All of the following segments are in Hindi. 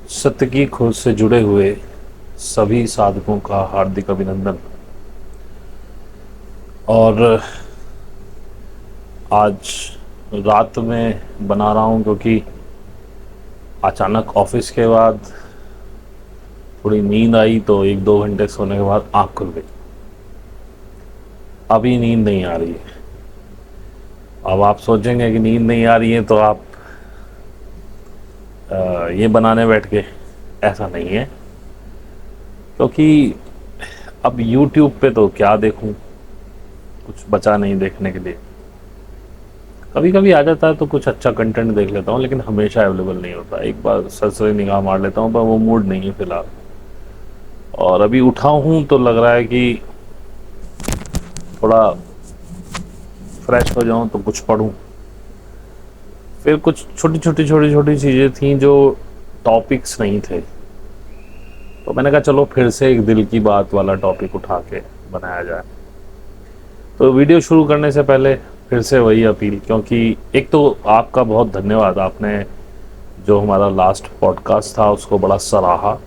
सत्य की खोज से जुड़े हुए सभी साधकों का हार्दिक अभिनंदन। और आज रात में बना रहा हूँ क्योंकि अचानक ऑफिस के बाद थोड़ी नींद आई, तो 1-2 घंटे सोने के बाद आँख खुल गई। अभी नींद नहीं आ रही है। अब आप सोचेंगे कि नींद नहीं आ रही है तो आप ये बनाने बैठ के। ऐसा नहीं है, क्योंकि अब YouTube पे तो क्या देखूं, कुछ बचा नहीं देखने के लिए। कभी कभी आ जाता है तो कुछ अच्छा कंटेंट देख लेता हूँ, लेकिन हमेशा अवेलेबल नहीं होता। एक बार सरसरी निगाह मार लेता हूँ, पर वो मूड नहीं है फिलहाल। और अभी उठा हूँ तो लग रहा है कि थोड़ा फ्रेश हो जाऊँ तो कुछ पढूं। फिर कुछ छोटी छोटी चीज़ें थी जो टॉपिक्स नहीं थे, तो मैंने कहा चलो फिर से एक दिल की बात वाला टॉपिक उठा के बनाया जाए। तो वीडियो शुरू करने से पहले फिर से वही अपील, क्योंकि एक तो आपका बहुत धन्यवाद। आपने जो हमारा लास्ट पॉडकास्ट था उसको बड़ा सराहा,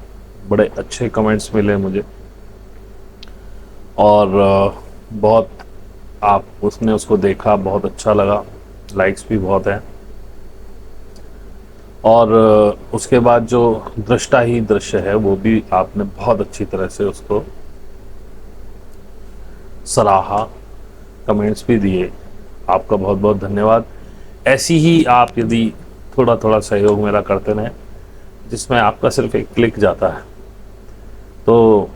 बड़े अच्छे कमेंट्स मिले मुझे, और बहुत आप उसने उसको देखा, बहुत अच्छा लगा, लाइक्स भी बहुत हैं। और उसके बाद जो दृष्टा ही दृश्य है वो भी आपने बहुत अच्छी तरह से उसको सराहा, कमेंट्स भी दिए। आपका बहुत बहुत धन्यवाद। ऐसी ही आप यदि थोड़ा थोड़ा सहयोग मेरा करते रहें, जिसमें आपका सिर्फ एक क्लिक जाता है, तो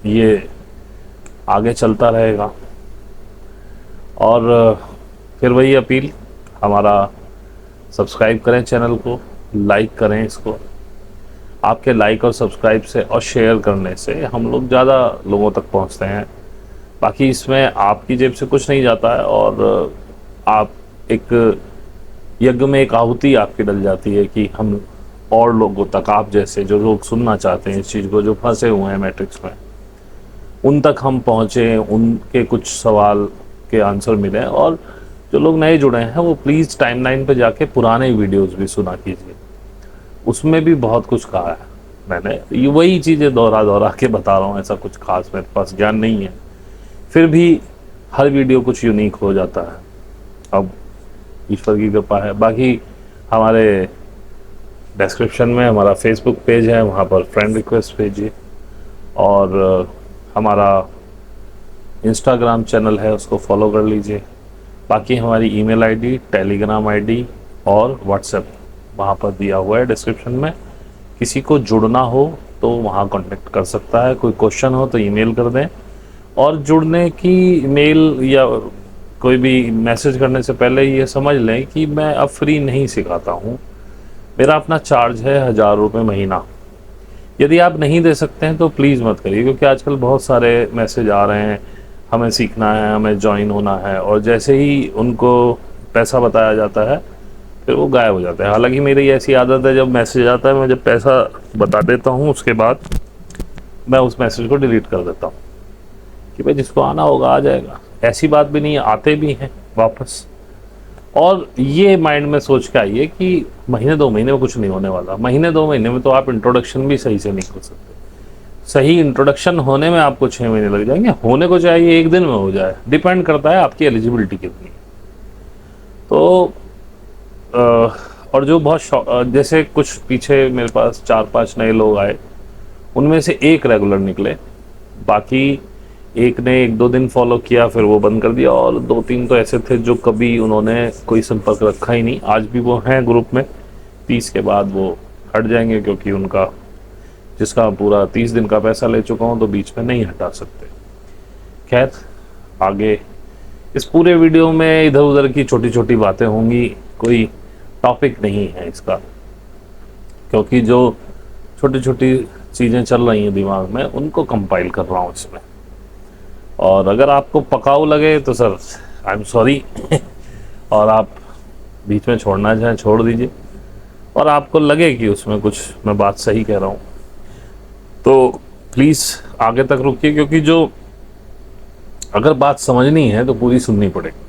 ये आगे चलता रहेगा। और फिर वही अपील, हमारा सब्सक्राइब करें चैनल को, लाइक करें इसको। आपके लाइक और सब्सक्राइब से और शेयर करने से हम लोग ज़्यादा लोगों तक पहुंचते हैं। बाकी इसमें आपकी जेब से कुछ नहीं जाता है, और आप एक यज्ञ में एक आहुति आपकी डल जाती है कि हम और लोगों तक, आप जैसे जो लोग सुनना चाहते हैं इस चीज़ को, जो फंसे हुए हैं मैट्रिक्स में, उन तक हम पहुँचे, उनके कुछ सवाल के आंसर मिले। और जो लोग नए जुड़े हैं वो प्लीज़ टाइमलाइन पे जाके पुराने वीडियोस भी सुना कीजिए, उसमें भी बहुत कुछ कहा है मैंने। ये वही चीज़ें दोहरा दोहरा के बता रहा हूँ, ऐसा कुछ खास मेरे पास ज्ञान नहीं है, फिर भी हर वीडियो कुछ यूनिक हो जाता है। अब ईश्वर की कृपा है। बाकी हमारे डिस्क्रिप्शन में हमारा फेसबुक पेज है, वहाँ पर फ्रेंड रिक्वेस्ट भेजिए। और हमारा इंस्टाग्राम चैनल है, उसको फॉलो कर लीजिए। बाकी हमारी ईमेल आईडी, टेलीग्राम आईडी और व्हाट्सएप वहाँ पर दिया हुआ है डिस्क्रिप्शन में। किसी को जुड़ना हो तो वहाँ कांटेक्ट कर सकता है, कोई क्वेश्चन हो तो ईमेल कर दें। और जुड़ने की मेल या कोई भी मैसेज करने से पहले ये समझ लें कि मैं अब फ्री नहीं सिखाता हूँ। मेरा अपना चार्ज है 1000 रुपये महीना। यदि आप नहीं दे सकते हैं तो प्लीज़ मत करिए, क्योंकि आजकल बहुत सारे मैसेज आ रहे हैं, हमें सीखना है, हमें ज्वाइन होना है, और जैसे ही उनको पैसा बताया जाता है फिर वो गायब हो जाता है। हालांकि मेरी ऐसी आदत है, जब मैसेज आता है मैं जब पैसा बता देता हूँ उसके बाद मैं उस मैसेज को डिलीट कर देता हूँ कि भाई जिसको आना होगा आ जाएगा। ऐसी बात भी नहीं है, आते भी हैं वापस। और ये माइंड में सोच के आइए कि महीने 2 महीने में कुछ नहीं होने वाला। महीने 2 महीने में तो आप इंट्रोडक्शन भी सही से नहीं कर सकते। सही इंट्रोडक्शन होने में आपको 6 महीने लग जाएंगे, होने को चाहिए 1 दिन में हो जाए। डिपेंड करता है आपकी एलिजिबिलिटी कितनी है। तो और जो बहुत जैसे कुछ पीछे मेरे पास 4-5 नए लोग आए, उनमें से एक रेगुलर निकले, बाकी एक ने 1-2 दिन फॉलो किया फिर वो बंद कर दिया, और 2-3 तो ऐसे थे जो कभी उन्होंने कोई संपर्क रखा ही नहीं। आज भी वो हैं ग्रुप में, 30 के बाद वो हट जाएंगे, क्योंकि उनका जिसका पूरा 30 दिन का पैसा ले चुका हूँ तो बीच में नहीं हटा सकते। खैर, आगे इस पूरे वीडियो में इधर उधर की छोटी छोटी बातें होंगी, कोई टॉपिक नहीं है इसका, क्योंकि जो छोटी छोटी चीज़ें चल रही हैं दिमाग में उनको कंपाइल कर रहा हूँ इसमें। और अगर आपको पकाऊ लगे तो सर आई एम सॉरी और आप बीच में छोड़ना चाहें छोड़ दीजिए, और आपको लगे कि उसमें कुछ मैं बात सही कह रहा हूँ तो प्लीज़ आगे तक रुकिए, क्योंकि जो अगर बात समझनी है तो पूरी सुननी पड़ेगी।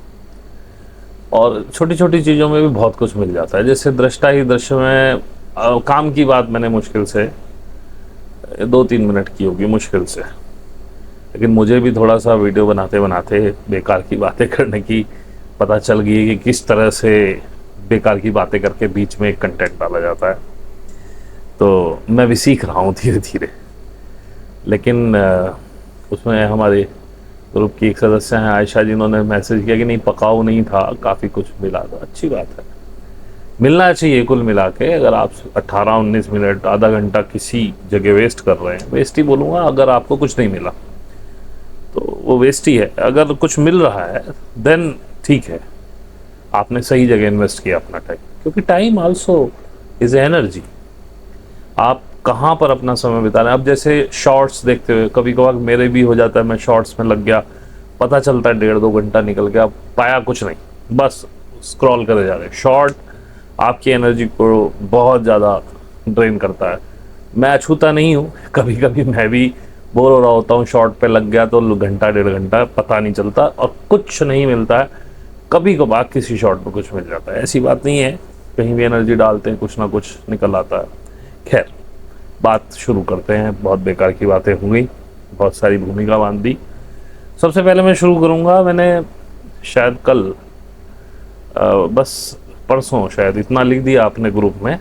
और छोटी छोटी चीज़ों में भी बहुत कुछ मिल जाता है। जैसे दृष्टा ही दृश्य में काम की बात मैंने मुश्किल से 2-3 मिनट की होगी मुश्किल से, लेकिन मुझे भी थोड़ा सा वीडियो बनाते बनाते बेकार की बातें करने की पता चल गई है कि किस तरह से बेकार की बातें करके बीच में एक कंटेंट डाला जाता है। तो मैं भी सीख रहा हूँ धीरे धीरे। लेकिन उसमें हमारे ग्रुप की एक सदस्य हैं आयशा, जिन्होंने मैसेज किया कि नहीं पकाऊ नहीं था, काफ़ी कुछ मिला। तो अच्छी बात है, मिलना चाहिए। कुल मिला के अगर आप 18-19 मिनट आधा घंटा किसी जगह वेस्ट कर रहे हैं, वेस्ट ही बोलूँगा, अगर आपको कुछ नहीं मिला तो वो वेस्ट ही है। अगर कुछ मिल रहा है देन ठीक है, आपने सही जगह इन्वेस्ट किया अपना टाइम, क्योंकि टाइम आल्सो इज एनर्जी। आप कहाँ पर अपना समय बिता रहे हैं। अब जैसे शॉर्ट्स देखते हुए कभी कभार मेरे भी हो जाता है, मैं शॉर्ट्स में लग गया, पता चलता है 1.5-2 घंटा निकल गया, पाया कुछ नहीं, बस स्क्रॉल करे जा रहे। शॉर्ट आपकी एनर्जी को बहुत ज़्यादा ड्रेन करता है। मैं अछूता नहीं हूँ, कभी कभी मैं भी बोर हो रहा होता हूँ, शॉर्ट पे लग गया तो घंटा 1.5 घंटा पता नहीं चलता और कुछ नहीं मिलता है। कभी कभार किसी शॉर्ट में कुछ मिल जाता है, ऐसी बात नहीं है, कहीं भी एनर्जी डालते हैं कुछ ना कुछ निकल आता है। खैर, बात शुरू करते हैं। बहुत बेकार की बातें हो गई, बहुत सारी भूमिका बांध दी। सबसे पहले मैं शुरू करूँगा, मैंने शायद कल बस परसों शायद इतना लिख दिया अपने ग्रुप में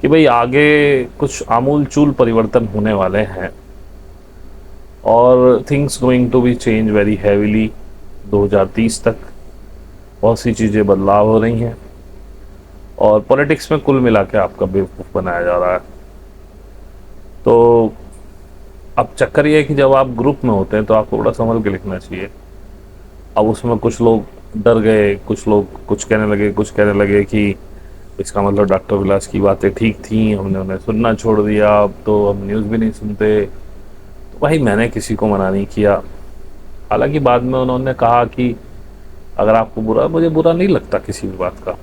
कि भाई आगे कुछ आमूल चूल परिवर्तन होने वाले हैं और things going to be change very heavily. 2030 तक बहुत सी चीज़ें बदलाव हो रही हैं और पॉलिटिक्स में कुल मिला के आपका बेवकूफ़ बनाया जा रहा है। तो अब चक्कर ये है कि जब आप ग्रुप में होते हैं तो आपको बड़ा संभल के लिखना चाहिए। अब उसमें कुछ लोग डर गए, कुछ लोग कुछ कहने लगे कि इसका मतलब डॉक्टर विलास की बातें ठीक थी, हमने उन्हें सुनना छोड़ दिया, अब तो हम न्यूज़ भी नहीं सुनते। तो भाई मैंने किसी को मना नहीं किया। हालांकि बाद में उन्होंने कहा कि अगर आपको बुरा, मुझे बुरा नहीं लगता किसी भी बात का,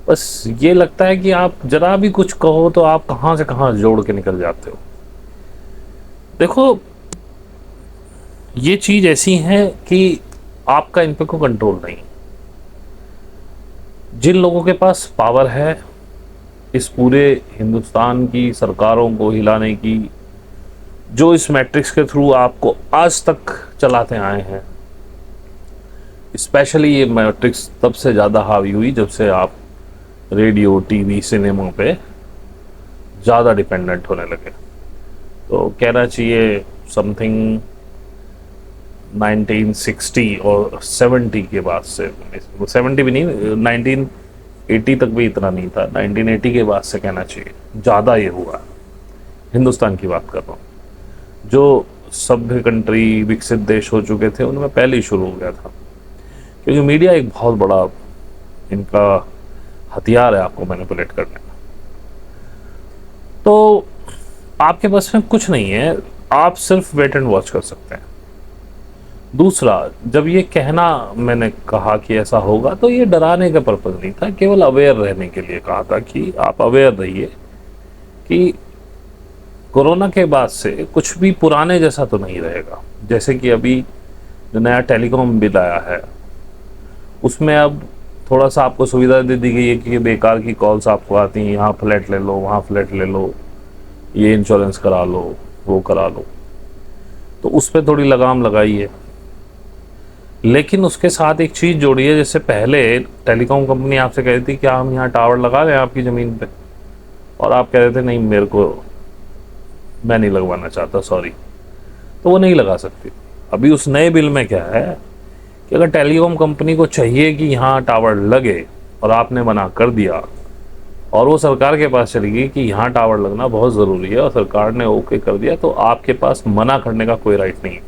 बस ये लगता है कि आप जरा भी कुछ कहो तो आप कहाँ से कहाँ जोड़ के निकल जाते हो। देखो, ये चीज़ ऐसी है कि आपका इन पे कोई कंट्रोल नहीं। जिन लोगों के पास पावर है इस पूरे हिंदुस्तान की सरकारों को हिलाने की, जो इस मैट्रिक्स के थ्रू आपको आज तक चलाते आए हैं, स्पेशली ये मैट्रिक्स तब से ज़्यादा हावी हुई जब से आप रेडियो, टीवी, सिनेमा पे ज़्यादा डिपेंडेंट होने लगे। तो कहना चाहिए समथिंग 1960 और 70 के बाद से, 70 भी नहीं, 1980 तक भी इतना नहीं था, 1980 के बाद से कहना चाहिए ज़्यादा ये हुआ। हिंदुस्तान की बात कर रहा हूँ। जो सभ्य कंट्री, विकसित देश हो चुके थे, उनमें पहले ही शुरू हो गया था, क्योंकि मीडिया एक बहुत बड़ा इनका हथियार है आपको मैनिपुलेट करने का। तो आपके पास में कुछ नहीं है, आप सिर्फ वेट एंड वॉच कर सकते हैं। दूसरा, जब ये कहना मैंने कहा कि ऐसा होगा, तो ये डराने का पर्पज़ नहीं था, केवल अवेयर रहने के लिए कहा था कि आप अवेयर रहिए कि कोरोना के बाद से कुछ भी पुराने जैसा तो नहीं रहेगा। जैसे कि अभी जो नया टेलीकॉम बिल आया है, उसमें अब थोड़ा सा आपको सुविधा दे दी गई है कि बेकार की कॉल्स आपको आती हैं, यहाँ फ्लैट ले लो, वहाँ फ्लैट ले लो, ये इंश्योरेंस करा लो, वो करा लो, तो उस पर थोड़ी लगाम लगाई है। लेकिन उसके साथ एक चीज़ जोड़ी है, जैसे पहले टेलीकॉम कंपनी आपसे कहती थी क्या हम यहाँ टावर लगा दें आपकी ज़मीन पे, और आप कह रहे थे नहीं मैं नहीं लगवाना चाहता, सॉरी, तो वो नहीं लगा सकती। अभी उस नए बिल में क्या है कि अगर टेलीकॉम कंपनी को चाहिए कि यहाँ टावर लगे और आपने मना कर दिया और वो सरकार के पास चली गई कि यहाँ टावर लगना बहुत ज़रूरी है और सरकार ने ओके कर दिया, तो आपके पास मना करने का कोई राइट नहीं है।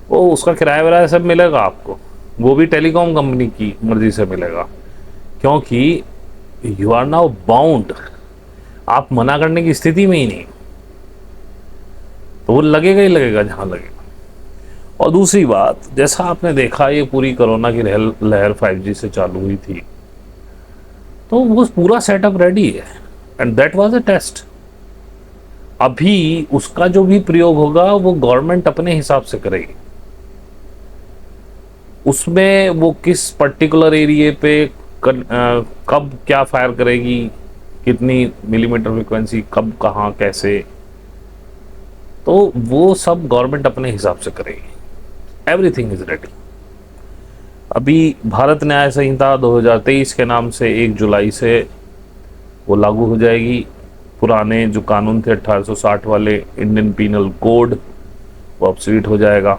वो उसका किराया विराया सब मिलेगा आपको, वो भी टेलीकॉम कंपनी की मर्जी से मिलेगा, क्योंकि यू आर नाउ बाउंड, आप मना करने की स्थिति में ही नहीं, तो वो लगेगा ही लगेगा जहाँ लगेगा। और दूसरी बात, जैसा आपने देखा ये पूरी कोरोना की लहर 5G से चालू हुई थी, तो वो पूरा सेटअप रेडी है and that was a test. अभी उसका जो भी प्रयोग होगा वो गवर्नमेंट अपने हिसाब से करेगी, उसमें वो किस पर्टिकुलर एरिया पे कब क्या फायर करेगी कितनी मिलीमीटर फ्रिक्वेंसी, कब, कहाँ, कैसे, तो वो सब गवर्नमेंट अपने हिसाब से करेगी। Everything is ready. अभी भारत न्याय संहिता 2023 के नाम से 1 जुलाई से वो लागू हो जाएगी। पुराने जो कानून थे 1860 वाले इंडियन पीनल कोड, वो ऑब्सोलीट हो जाएगा।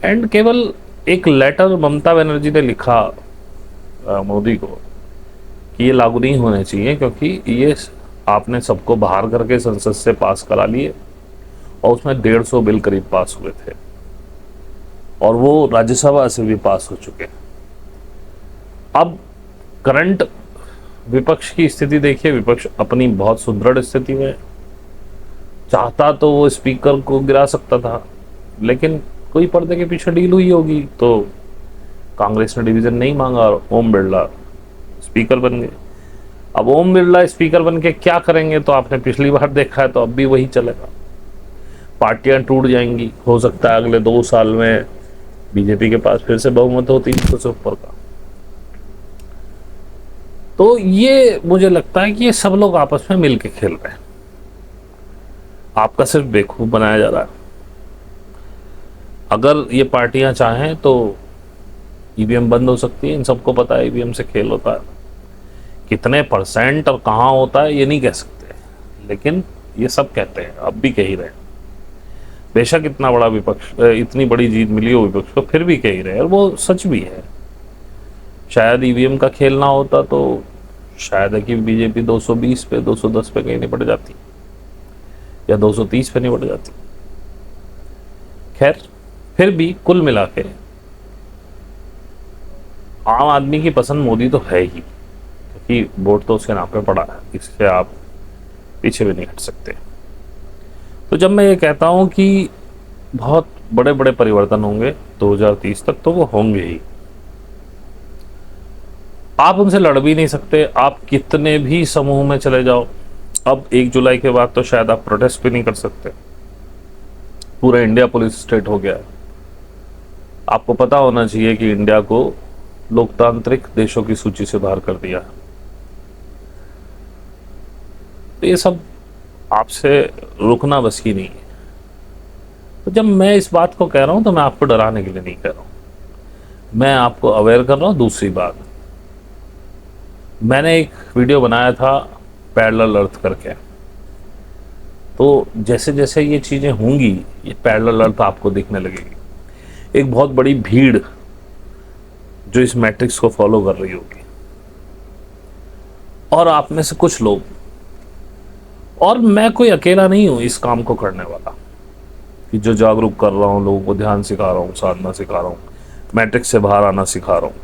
एंड केवल एक लेटर ममता बनर्जी ने लिखा मोदी को कि ये लागू नहीं होने चाहिए, क्योंकि ये आपने सबको बाहर करके संसद से पास करा लिए, और उसमें 150 बिल करीब पास हुए थे, और वो राज्यसभा से भी पास हो चुके। अब करंट विपक्ष की स्थिति देखिए, विपक्ष अपनी बहुत सुदृढ़ स्थिति में, चाहता तो वो स्पीकर को गिरा सकता था, लेकिन कोई पर्दे के पीछे डील हुई होगी, तो कांग्रेस ने डिवीजन नहीं मांगा और ओम बिरला स्पीकर बन गए। अब ओम बिरला स्पीकर बन के क्या करेंगे, तो आपने पिछली बार देखा है, तो अब भी वही चलेगा। पार्टियां टूट जाएंगी, हो सकता है अगले 2 साल में बीजेपी के पास फिर से बहुमत हो 300 से ऊपर का। तो ये मुझे लगता है कि ये सब लोग आपस में मिलके खेल रहे हैं, आपका सिर्फ बेवकूफ बनाया जा रहा है। अगर ये पार्टियां चाहें तो ईवीएम बंद हो सकती है, इन सबको पता है ईवीएम से खेल होता है। कितने % और कहाँ होता है ये नहीं कह सकते, लेकिन ये सब कहते हैं, अब भी कह ही रहे हैं। बेशक इतना बड़ा विपक्ष, इतनी बड़ी जीत मिली हो विपक्ष को, फिर भी कह ही रहे हैं, और वो सच भी है। शायद ईवीएम का खेल ना होता तो शायद है कि बीजेपी 220 पे 210 पे कहीं नहीं पड़ जाती, या 230 पे नहीं पड़ जाती। खैर, फिर भी कुल मिला के आम आदमी की पसंद मोदी तो है ही, क्योंकि वोट तो उसके नाम पे पड़ा है, इससे आप पीछे भी नहीं हट सकते। तो जब मैं ये कहता हूं कि बहुत बड़े बड़े परिवर्तन होंगे 2030 तक, तो वो होंगे ही। आप उनसे लड़ भी नहीं सकते, आप कितने भी समूह में चले जाओ। अब 1 जुलाई के बाद तो शायद आप प्रोटेस्ट भी नहीं कर सकते, पूरा इंडिया पुलिस स्टेट हो गया है। आपको पता होना चाहिए कि इंडिया को लोकतांत्रिक देशों की सूची से बाहर कर दिया है। तो ये सब आपसे रुकना बस की नहीं है। तो जब मैं इस बात को कह रहा हूं, तो मैं आपको डराने के लिए नहीं कह रहा हूं, मैं आपको अवेयर कर रहा हूं। दूसरी बात, मैंने एक वीडियो बनाया था पैरेलल अर्थ करके, तो जैसे जैसे ये चीजें होंगी, ये पैरेलल अर्थ आपको दिखने लगेगी। एक बहुत बड़ी भीड़ जो इस मैट्रिक्स को फॉलो कर रही होगी, और आप में से कुछ लोग, और मैं कोई अकेला नहीं हूं इस काम को करने वाला, कि जो जागरूक कर रहा हूं, लोगों को ध्यान सिखा रहा हूं, साधना सिखा रहा हूं, मैट्रिक्स से बाहर आना सिखा रहा हूं।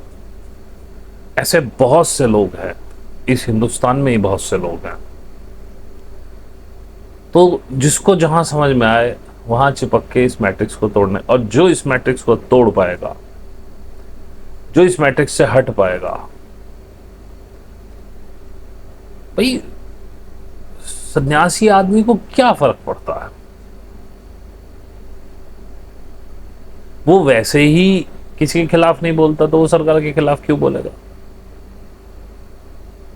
ऐसे बहुत से लोग हैं इस हिंदुस्तान में ही, बहुत से लोग हैं। तो जिसको जहां समझ में आए वहां चिपक के इस मैट्रिक्स को तोड़ने, और जो इस मैट्रिक्स को तोड़ पाएगा, जो इस मैट्रिक्स से हट पाएगा, भाई सन्यासी आदमी को क्या फर्क पड़ता है, वो वैसे ही किसी के खिलाफ नहीं बोलता, तो वो सरकार के खिलाफ क्यों बोलेगा।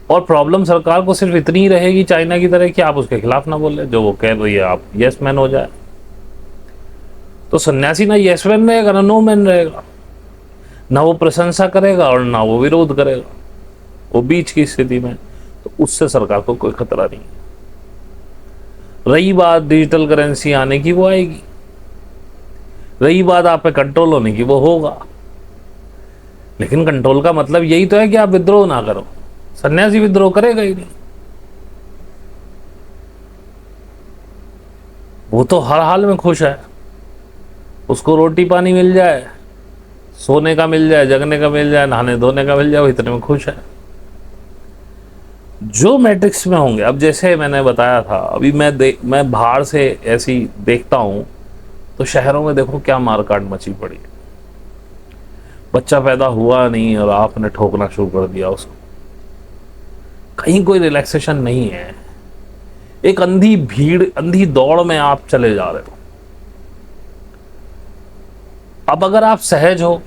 और प्रॉब्लम सरकार को सिर्फ इतनी ही रहेगी चाइना की तरह कि आप उसके खिलाफ ना बोले, जो वो कह रही है आप यस मैन हो जाए। तो सन्यासी ना यस मैन रहेगा ना नो मैन रहेगा, ना वो प्रशंसा करेगा और ना वो विरोध करेगा, वो बीच की स्थिति में। तो उससे सरकार को कोई खतरा नहीं है। रही बात डिजिटल करेंसी आने की, वो आएगी। रही बात आप पे कंट्रोल होने की, वो होगा। लेकिन कंट्रोल का मतलब यही तो है कि आप विद्रोह ना करो। सन्यासी विद्रोह करेगा ही नहीं, वो तो हर हाल में खुश है। उसको रोटी पानी मिल जाए, सोने का मिल जाए, जगने का मिल जाए, नहाने धोने का मिल जाए, वो इतने में खुश है। जो मैट्रिक्स में होंगे, अब जैसे मैंने बताया था, अभी मैं बाहर से ऐसी देखता हूं, तो शहरों में देखो क्या मारकाट मची पड़ी है। बच्चा पैदा हुआ नहीं और आपने ठोकना शुरू कर दिया उसको। कहीं कोई रिलैक्सेशन नहीं है, एक अंधी भीड़, अंधी दौड़ में आप चले जा रहे हो। अब अगर आप सहज हो,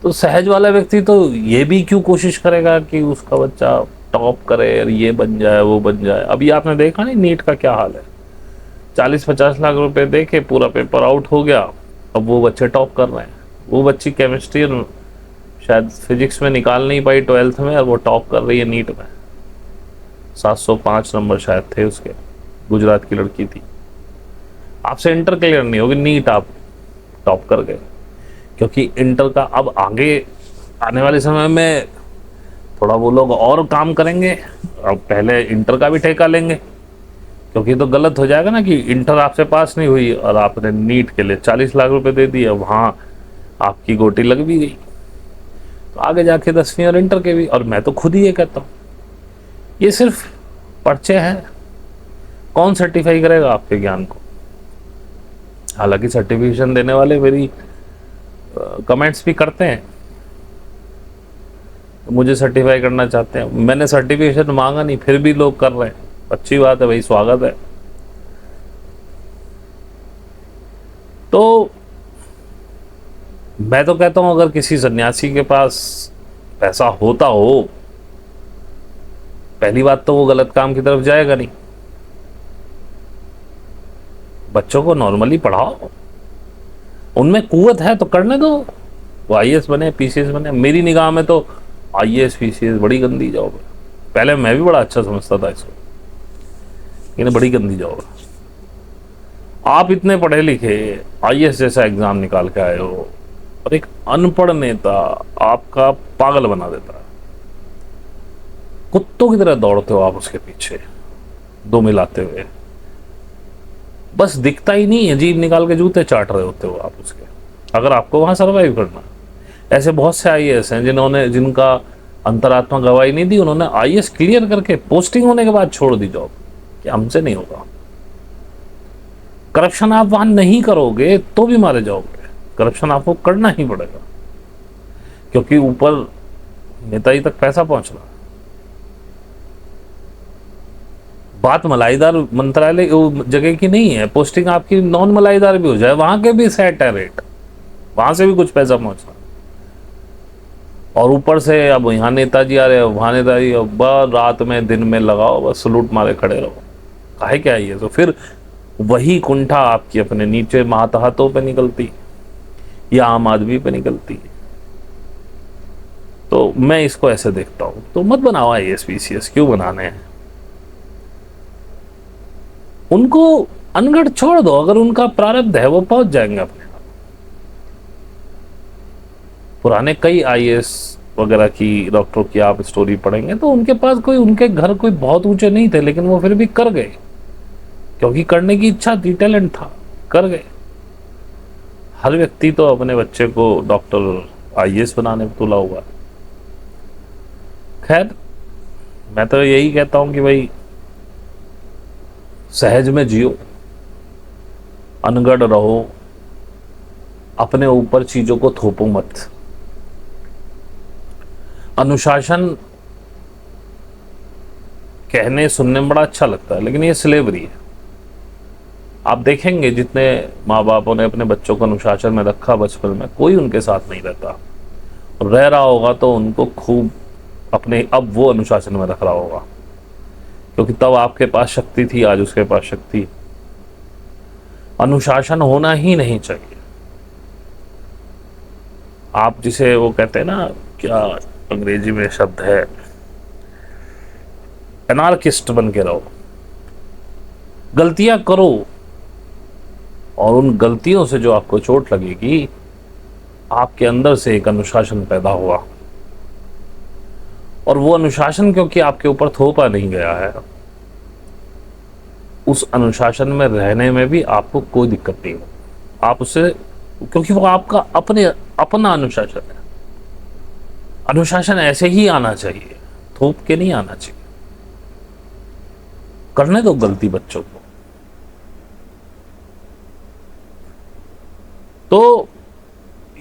तो सहज वाला व्यक्ति तो ये भी क्यों कोशिश करेगा कि उसका बच्चा टॉप करे और ये बन जाए वो बन जाए। अभी आपने देखा नहीं नीट का क्या हाल है, 40-50 लाख रुपए दे के पूरा पेपर आउट हो गया, अब वो बच्चे टॉप कर रहे हैं। वो बच्ची केमिस्ट्री और शायद फिजिक्स में निकाल नहीं पाई 12th में, और वो टॉप कर रही है नीट में। 705 नंबर शायद थे उसके, गुजरात की लड़की थी। आपसे इंटर क्लियर नहीं होगी, नीट आप टॉप कर गए। क्योंकि इंटर का अब आगे आने वाले समय में थोड़ा वो लोग और काम करेंगे, अब पहले इंटर का भी ठेका लेंगे। क्योंकि तो गलत हो जाएगा ना कि इंटर आपसे पास नहीं हुई और आपने नीट के लिए 40 लाख रुपए दे दिए, वहां आपकी गोटी लग भी गई, तो आगे जाके 10वीं और इंटर के भी। और मैं तो खुद ही ये कहता हूँ, ये सिर्फ पर्चे हैं, कौन सर्टिफाई करेगा आपके ज्ञान को। हालांकि सर्टिफिकेशन देने वाले मेरी कमेंट्स भी करते हैं, मुझे सर्टिफाई करना चाहते हैं। मैंने सर्टिफिकेशन मांगा नहीं, फिर भी लोग कर रहे हैं, अच्छी बात है भाई, स्वागत है। तो मैं तो कहता हूं अगर किसी सन्यासी के पास पैसा होता हो, पहली बात तो वो गलत काम की तरफ जाएगा नहीं। बच्चों को नॉर्मली पढ़ाओ, उनमें कुव्वत है तो करने दो, वो आईएएस बने पीसीएस बने। मेरी निगाह में तो आईएएस पीसीएस बड़ी गंदी जॉब है। पहले मैं भी बड़ा अच्छा समझता था इसको, लेकिन बड़ी गंदी जॉब है। आप इतने पढ़े लिखे आईएएस जैसा एग्जाम निकाल के आए हो और एक अनपढ़ नेता आपका पागल बना देता है, कुत्तों की तरह दौड़ते हो आप उसके पीछे दो मिलाते हुए, बस दिखता ही नहीं है, जीभ निकाल के जूते चाट रहे होते हो आप उसके, अगर आपको वहां सरवाइव करना। ऐसे बहुत से आईएएस हैं जिनका अंतरात्मा गवाही नहीं दी, उन्होंने आईएएस क्लियर करके पोस्टिंग होने के बाद छोड़ दी जॉब कि हमसे नहीं होगा। करप्शन आप वहां नहीं करोगे तो भी मारे जाओगे, करप्शन आपको करना ही पड़ेगा, क्योंकि ऊपर नेताजी तक पैसा पहुंच रहा। बात मलाईदार मंत्रालय जगह की नहीं है, पोस्टिंग आपकी नॉन मलाईदार भी हो जाए, वहां के भी सेट है रेट, वहां से भी कुछ पैसा पहुंचना। और ऊपर से अब यहाँ नेताजी आ रहे हो, वहां नेताजी, अब रात में दिन में लगाओ, बस सलूट मारे खड़े रहो, काहे क्या है। तो फिर वही कुंठा आपकी अपने नीचे मातहतों पे निकलती या आम आदमी पे निकलती। तो मैं इसको ऐसे देखता हूं, तो मत बनाओ आईएएस पीसीएस, क्यों बनाने हैं। उनको अनगढ़ छोड़ दो, अगर उनका प्रारब्ध है वो पहुंच जाएंगे अपने आप। पुराने कई आईएएस वगैरह की, डॉक्टरों की आप स्टोरी पढ़ेंगे तो उनके पास कोई, उनके घर कोई बहुत ऊंचे नहीं थे, लेकिन वो फिर भी कर गए, क्योंकि करने की इच्छा थी, टैलेंट था, कर गए। हर व्यक्ति तो अपने बच्चे को डॉक्टर आईएएस बनाने पर तुला हुआ है। खैर, मैं तो यही कहता हूं कि भाई सहज में जियो, अनगढ़ रहो, अपने ऊपर चीजों को थोपो मत। अनुशासन कहने सुनने में बड़ा अच्छा लगता है, लेकिन ये स्लेवरी है। आप देखेंगे जितने माँ बापों ने अपने बच्चों को अनुशासन में रखा बचपन में, कोई उनके साथ नहीं रहता, रह रहा होगा तो उनको खूब अपने, अब वो अनुशासन में रख रहा होगा, क्योंकि तब आपके पास शक्ति थी, आज उसके पास शक्ति। अनुशासन होना ही नहीं चाहिए। आप जिसे वो कहते हैं ना, क्या अंग्रेजी में शब्द है, एनार्किस्ट बन के रहो, गलतियां करो, और उन गलतियों से जो आपको चोट लगेगी, आपके अंदर से एक अनुशासन पैदा हुआ, और वो अनुशासन क्योंकि आपके ऊपर थोपा नहीं गया है, उस अनुशासन में रहने में भी आपको कोई दिक्कत नहीं हो। आप उससे, क्योंकि वो आपका अपना अनुशासन है। अनुशासन ऐसे ही आना चाहिए, थोप के नहीं आना चाहिए। करने दो गलती बच्चों को। तो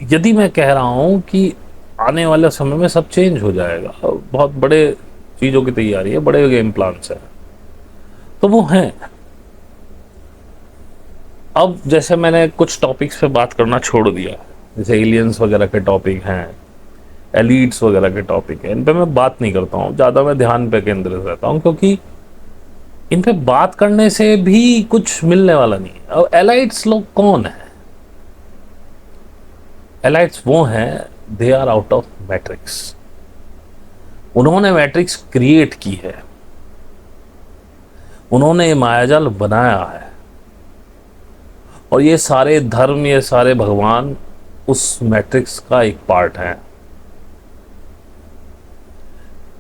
यदि मैं कह रहा हूं कि आने वाले समय में सब चेंज हो जाएगा, बहुत बड़े चीजों की तैयारी है, बड़े गेम प्लान्स है, तो वो हैं। अब जैसे मैंने कुछ टॉपिक्स पे बात करना छोड़ दिया, जैसे एलियंस वगैरह के टॉपिक हैं, एलिट्स वगैरह के टॉपिक है, इन पे मैं बात नहीं करता हूँ ज़्यादा, मैं ध्यान पे केंद्रित रहता हूँ, क्योंकि इन पे बात करने से भी कुछ मिलने वाला नहीं है। और एलाइट्स लोग कौन है? एलाइट्स वो हैं, they are out of matrix. उन्होंने मैट्रिक्स क्रिएट की है, उन्होंने ये मायाजाल बनाया है, और ये सारे धर्म, ये सारे भगवान उस मैट्रिक्स का एक पार्ट है।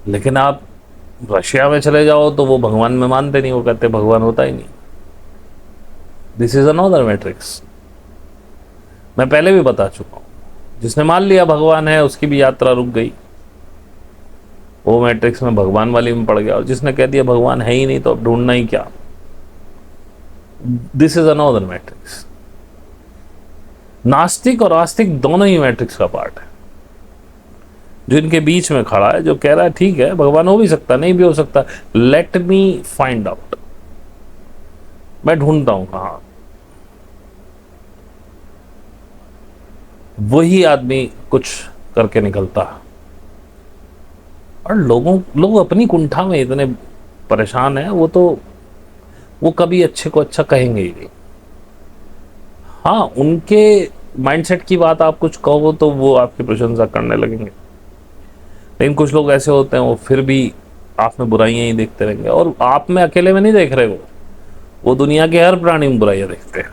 लेकिन आप रशिया में चले जाओ तो वो भगवान में मानते नहीं, वो कहते भगवान होता ही नहीं। This is another matrix. मैं पहले भी बता चुका हूं, जिसने मान लिया भगवान है उसकी भी यात्रा रुक गई, वो मैट्रिक्स में भगवान वाली में पड़ गया। और जिसने कह दिया भगवान है ही नहीं तो अब ढूंढना ही क्या, दिस इज अनदर मैट्रिक्स। नास्तिक और आस्तिक दोनों ही मैट्रिक्स का पार्ट है। जो इनके बीच में खड़ा है, जो कह रहा है ठीक है भगवान हो भी सकता, नहीं भी हो सकता, लेट मी फाइंड आउट, मैं ढूंढता हूं कहां, वही आदमी कुछ करके निकलता है। और लोग अपनी कुंठा में इतने परेशान हैं, वो कभी अच्छे को अच्छा कहेंगे ही नहीं। हाँ, उनके माइंडसेट की बात आप कुछ कहो तो वो आपकी प्रशंसा करने लगेंगे, लेकिन कुछ लोग ऐसे होते हैं वो फिर भी आप में बुराइयां ही देखते रहेंगे। और आप में अकेले में नहीं देख रहे, वो दुनिया के हर प्राणी में बुराइयां देखते हैं।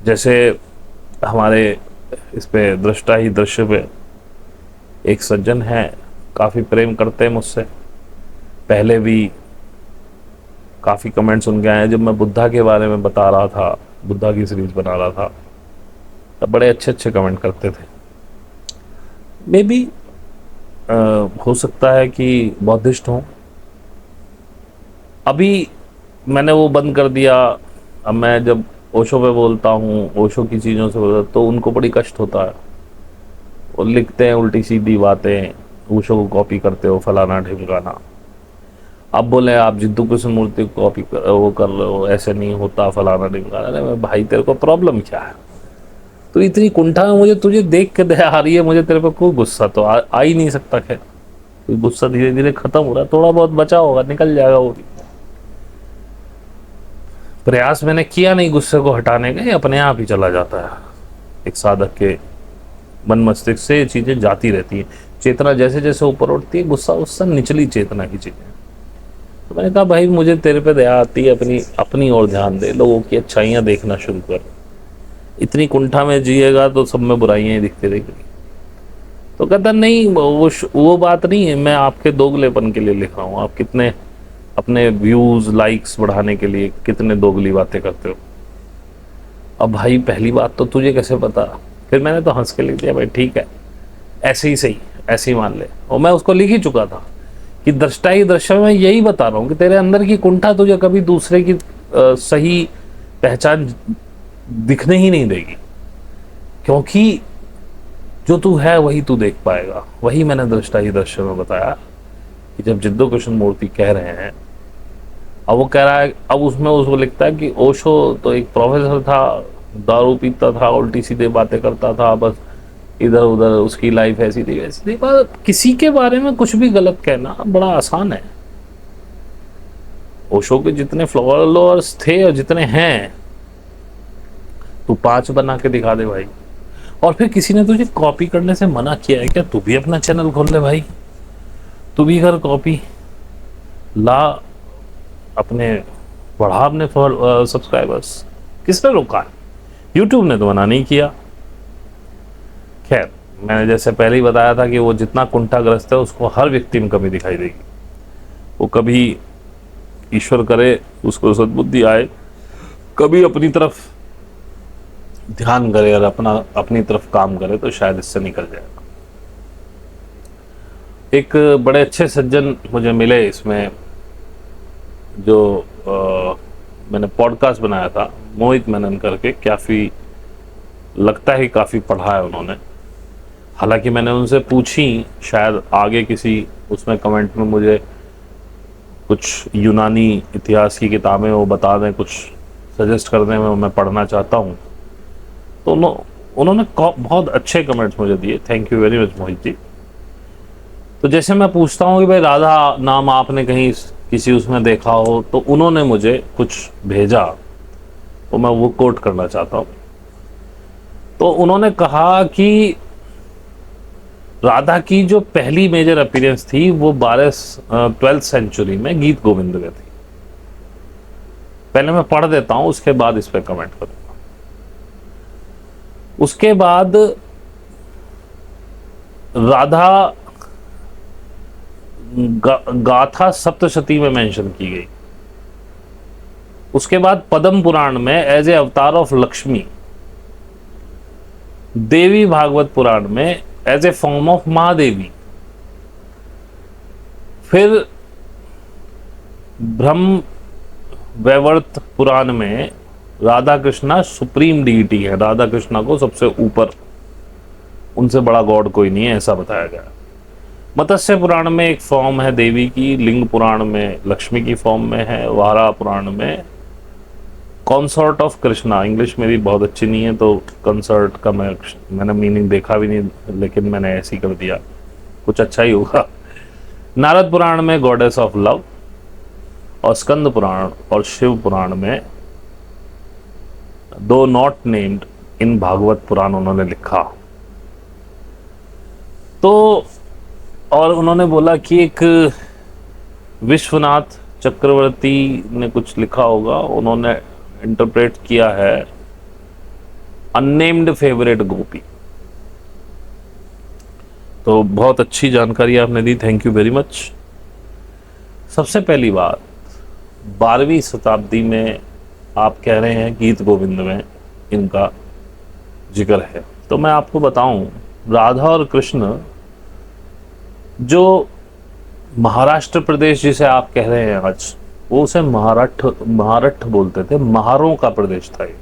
जैसे हमारे इस पे दृष्टा ही दृश्य पे एक सज्जन है, काफ़ी प्रेम करते हैं मुझसे, पहले भी काफ़ी कमेंट्स उनके आए जब मैं बुद्धा के बारे में बता रहा था, बुद्धा की सीरीज बना रहा था, तब बड़े अच्छे अच्छे कमेंट करते थे। मे बी हो सकता है कि बौद्धिस्ट हों। अभी मैंने वो बंद कर दिया। अब मैं जब ओशो पे बोलता हूँ, ओशो की चीज़ों से बोलता, तो उनको बड़ी कष्ट होता है। वो लिखते हैं उल्टी सीधी बातें, ओशो को कॉपी करते हो, फलाना ढिमकाना। अब बोले आप जिद्दू कृष्णमूर्ति को कॉपी वो कर रहे हो, ऐसे नहीं होता, फलाना ढिमकाना। अरे भाई तेरे को प्रॉब्लम क्या है? तो इतनी कुंठा में मुझे तुझे देख के दया आ रही है, मुझे तेरे पे कोई गुस्सा तो आ ही नहीं सकता। खैर गुस्सा धीरे धीरे खत्म हो रहा है, थोड़ा बहुत बचा होगा, निकल जाएगा वो भी। प्रयास मैंने किया नहीं गुस्से को हटाने का, ये अपने आप ही चला जाता है। एक साधक के मन मस्तिष्क से ये चीजें जाती रहती हैं। चेतना जैसे जैसे ऊपर उठती है, गुस्सा उससे निचली चेतना की चीजें। तो मैंने कहा भाई मुझे तेरे पे दया आती है, अपनी ओर ध्यान दे, लोगों की अच्छाइयां देखना शुरू कर। इतनी कुंठा में जिएगा तो सब में बुराइयां ही दिखती रहेगी। तो कहता नहीं, वो बात नहीं है, मैं आपके दोगलेपन के लिए लिख रहा हूँ। आप कितने अपने व्यूज लाइक्स बढ़ाने के लिए कितने दोगली बातें करते हो। अब भाई पहली बात तो तुझे कैसे पता? फिर मैंने तो हंस के लिख दिया, भाई ठीक है ऐसे ही सही, ऐसे ही मान ले। और मैं उसको लिख ही चुका था कि दृष्टा ही दृश्य में यही बता रहा हूँ कि तेरे अंदर की कुंठा तुझे कभी दूसरे की सही पहचान दिखने ही नहीं देगी, क्योंकि जो तू है वही तू देख पाएगा। वही मैंने दृष्टा ही दृश्य में बताया कि जब जिद्दू कृष्णमूर्ति कह रहे हैं, अब वो कह रहा है, अब उसमें उसको लिखता है कि ओशो तो एक प्रोफेसर था, दारू पीता था, उल्टी सीधे बातें करता था, बस इधर उधर, उसकी लाइफ ऐसी थी वैसी थी। पर किसी के बारे में कुछ भी गलत कहना बड़ा आसान है। ओशो के जितने फॉलोअर्स थे और जितने हैं, तू 5 बना के दिखा दे भाई। और फिर किसी ने तुझे कॉपी करने से मना किया है क्या? तू भी अपना चैनल खोल ले भाई, तू भी कर कॉपी, ला अपने, बढ़ा अपने सब्सक्राइबर्स। किसने रोका है? यूट्यूब ने तो मना नहीं किया। खैर मैंने जैसे पहले ही बताया था कि वो जितना कुंठाग्रस्त है उसको हर व्यक्ति में कमी दिखाई देगी। वो कभी ईश्वर करे उसको सद्बुद्धि आए, कभी अपनी तरफ ध्यान करे और अपनी तरफ काम करे तो शायद इससे निकल जाएगा। एक बड़े अच्छे सज्जन मुझे मिले इसमें, जो मैंने पॉडकास्ट बनाया था, मोहित मेनन करके, काफ़ी लगता है काफ़ी पढ़ा है उन्होंने। हालांकि मैंने उनसे पूछी, शायद आगे किसी उसमें कमेंट में मुझे कुछ यूनानी इतिहास की किताबें वो बता दें, कुछ सजेस्ट कर दें, मैं पढ़ना चाहता हूँ। तो उन्होंने बहुत अच्छे कमेंट्स मुझे दिए, thank you very much Mohit ji. तो जैसे मैं पूछता हूँ कि भाई राधा नाम आपने कहीं किसी उसमें देखा हो, तो उन्होंने मुझे कुछ भेजा, तो मैं वो कोट करना चाहता हूँ। तो उन्होंने कहा कि राधा की जो पहली मेजर अपीयरेंस थी वो 12th सेंचुरी में गीत गोविंद में थी। पहले मैं पढ़ देता हूं, उसके बाद इस पे कमेंट करूंगा। उसके बाद राधा गाथा सप्तशती में मेंशन की गई। उसके बाद पद्म पुराण में as a avatar of Lakshmi, Devi Bhagavata Purana में as a form of Mahadevi, फिर ब्रह्म वैवर्त पुराण में राधा कृष्णा सुप्रीम डीटी है, राधा कृष्णा को सबसे ऊपर, उनसे बड़ा गॉड कोई नहीं है, ऐसा बताया गया। मत्स्य पुराण में एक फॉर्म है देवी की, लिंग पुराण में लक्ष्मी की फॉर्म में है, वारा पुराण में कॉन्सॉर्ट ऑफ कृष्णा, इंग्लिश मेरी बहुत अच्छी नहीं है तो कंसर्ट का मैंने मीनिंग देखा भी नहीं, लेकिन मैंने ऐसे ही कर दिया, कुछ अच्छा ही होगा। नारद पुराण में गॉडेस ऑफ लव, और स्कंद पुराण और शिव पुराण में दो नॉट नेम्ड इन भागवत पुराण उन्होंने लिखा। तो और उन्होंने बोला कि एक विश्वनाथ चक्रवर्ती ने कुछ लिखा होगा, उन्होंने इंटरप्रेट किया है अननेम्ड फेवरेट गोपी। तो बहुत अच्छी जानकारी आपने दी, थैंक यू वेरी मच। सबसे पहली बात, 12वीं शताब्दी में आप कह रहे हैं गीत गोविंद में इनका जिक्र है, तो मैं आपको बताऊं राधा और कृष्ण जो महाराष्ट्र प्रदेश जिसे आप कह रहे हैं आज, वो उसे महाराष्ट्र बोलते थे, महारों का प्रदेश था ये।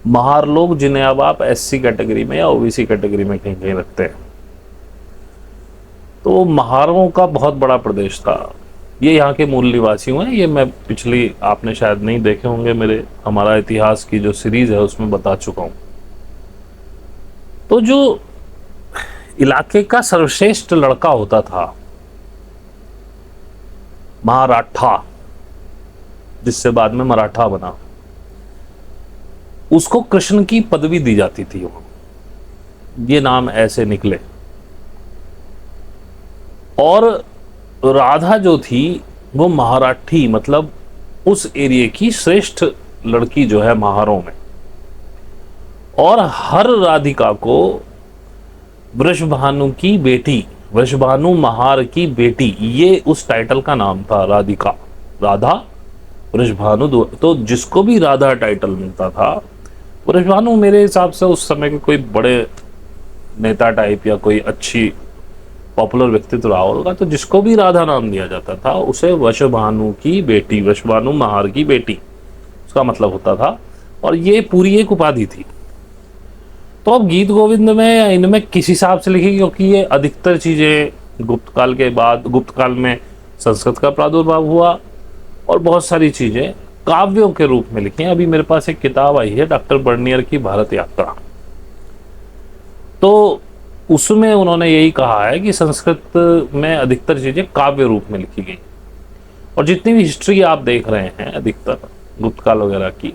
महार लोग जिन्हें अब आप एससी कैटेगरी में या ओबीसी कैटेगरी में कहीं कहीं रखते हैं, तो महारों का बहुत बड़ा प्रदेश था। ये यहाँ के मूल निवासी हुए हैं, ये मैं पिछली आपने शायद नहीं देखे होंगे, मेरे हमारा इतिहास की जो सीरीज है उसमें बता चुका हूं। तो जो इलाके का सर्वश्रेष्ठ लड़का होता था महाराठा, जिससे बाद में मराठा बना, उसको कृष्ण की पदवी दी जाती थी, ये नाम ऐसे निकले। और राधा जो थी वो महाराठी, मतलब उस एरिया की श्रेष्ठ लड़की जो है महारों में। और हर राधिका को वृषभानु की बेटी, वृषभानु महार की बेटी, ये उस टाइटल का नाम था, राधिका, राधा वृषभानु। तो जिसको भी राधा टाइटल मिलता था, वृषभानु मेरे हिसाब से उस समय के कोई बड़े नेता टाइप या कोई अच्छी पॉपुलर व्यक्तित्व रहा होगा, तो जिसको भी राधा नाम दिया जाता था उसे वृषभानु की बेटी, वृषभानु महार की बेटी उसका मतलब होता था। और ये पूरी एक उपाधि थी। तो अब गीत गोविंद में इनमें किस हिसाब से लिखी, क्योंकि ये अधिकतर चीजें गुप्त काल के बाद, गुप्त काल में संस्कृत का प्रादुर्भाव हुआ और बहुत सारी चीजें काव्यों के रूप में लिखी हैं। अभी मेरे पास एक किताब आई है डॉक्टर बर्नियर की भारत यात्रा, तो उसमें उन्होंने यही कहा है कि संस्कृत में अधिकतर चीजें काव्य रूप में लिखी गई। और जितनी भी हिस्ट्री आप देख रहे हैं अधिकतर गुप्त काल वगैरह की,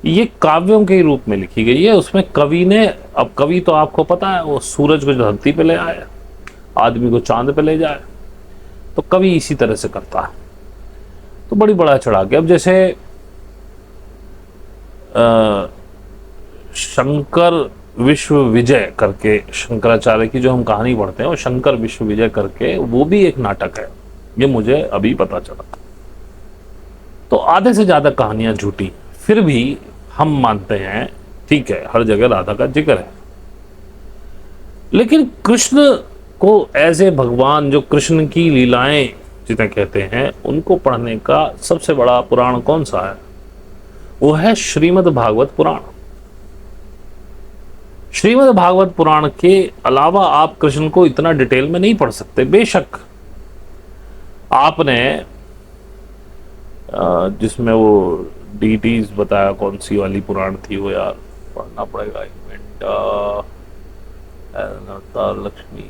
ये काव्यों के रूप में लिखी गई है। उसमें कवि ने, अब कवि तो आपको पता है वो सूरज को धरती पे ले आए, आदमी को चांद पे ले जाए, तो कवि इसी तरह से करता है। तो बड़ी बड़ा चढ़ा के, अब जैसे शंकर विश्व विजय करके, शंकराचार्य की जो हम कहानी पढ़ते हैं, वो शंकर विश्व विजय करके वो भी एक नाटक है, ये मुझे अभी पता चला। तो आधे से ज्यादा कहानियां झूठी, फिर भी हम मानते हैं ठीक है हर जगह राधा का जिक्र है। लेकिन कृष्ण को एज ए भगवान, जो कृष्ण की लीलाएं जिन्हें कहते हैं, उनको पढ़ने का सबसे बड़ा पुराण कौन सा है? वो है श्रीमद् भागवत पुराण। श्रीमद् भागवत पुराण के अलावा आप कृष्ण को इतना डिटेल में नहीं पढ़ सकते। बेशक आपने जिसमें वो डीटीज बताया, कौन सी वाली पुराण थी वो यार, पढ़ना पड़ेगा एक मिनट। अवतार लक्ष्मी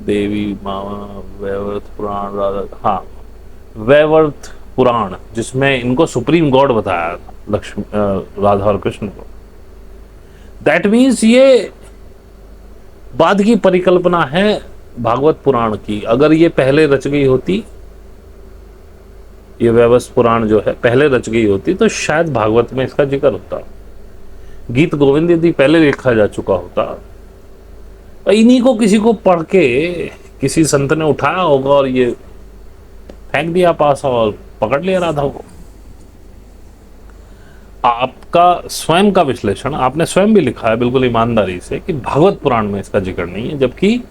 देवी मामा वैवर्त पुराण राधा, हाँ वैवर्त पुराण, जिसमें इनको सुप्रीम गॉड बताया लक्ष्मी राधा और कृष्ण को। दैट मीन्स ये बाद की परिकल्पना है भागवत पुराण की। अगर ये पहले रच गई होती, ये वैवर्त पुराण जो है पहले रच गई होती, तो शायद भागवत में इसका जिक्र होता। गीत गोविंद यदि पहले लिखा जा चुका होता, इन्हीं को किसी को पढ़ के किसी संत ने उठाया होगा और ये फेंक दिया पास और पकड़ लिया राधा को। आपका स्वयं का विश्लेषण, आपने स्वयं भी लिखा है बिल्कुल ईमानदारी से कि भागवत पुराण में इसका जिक्र नहीं है, जबकि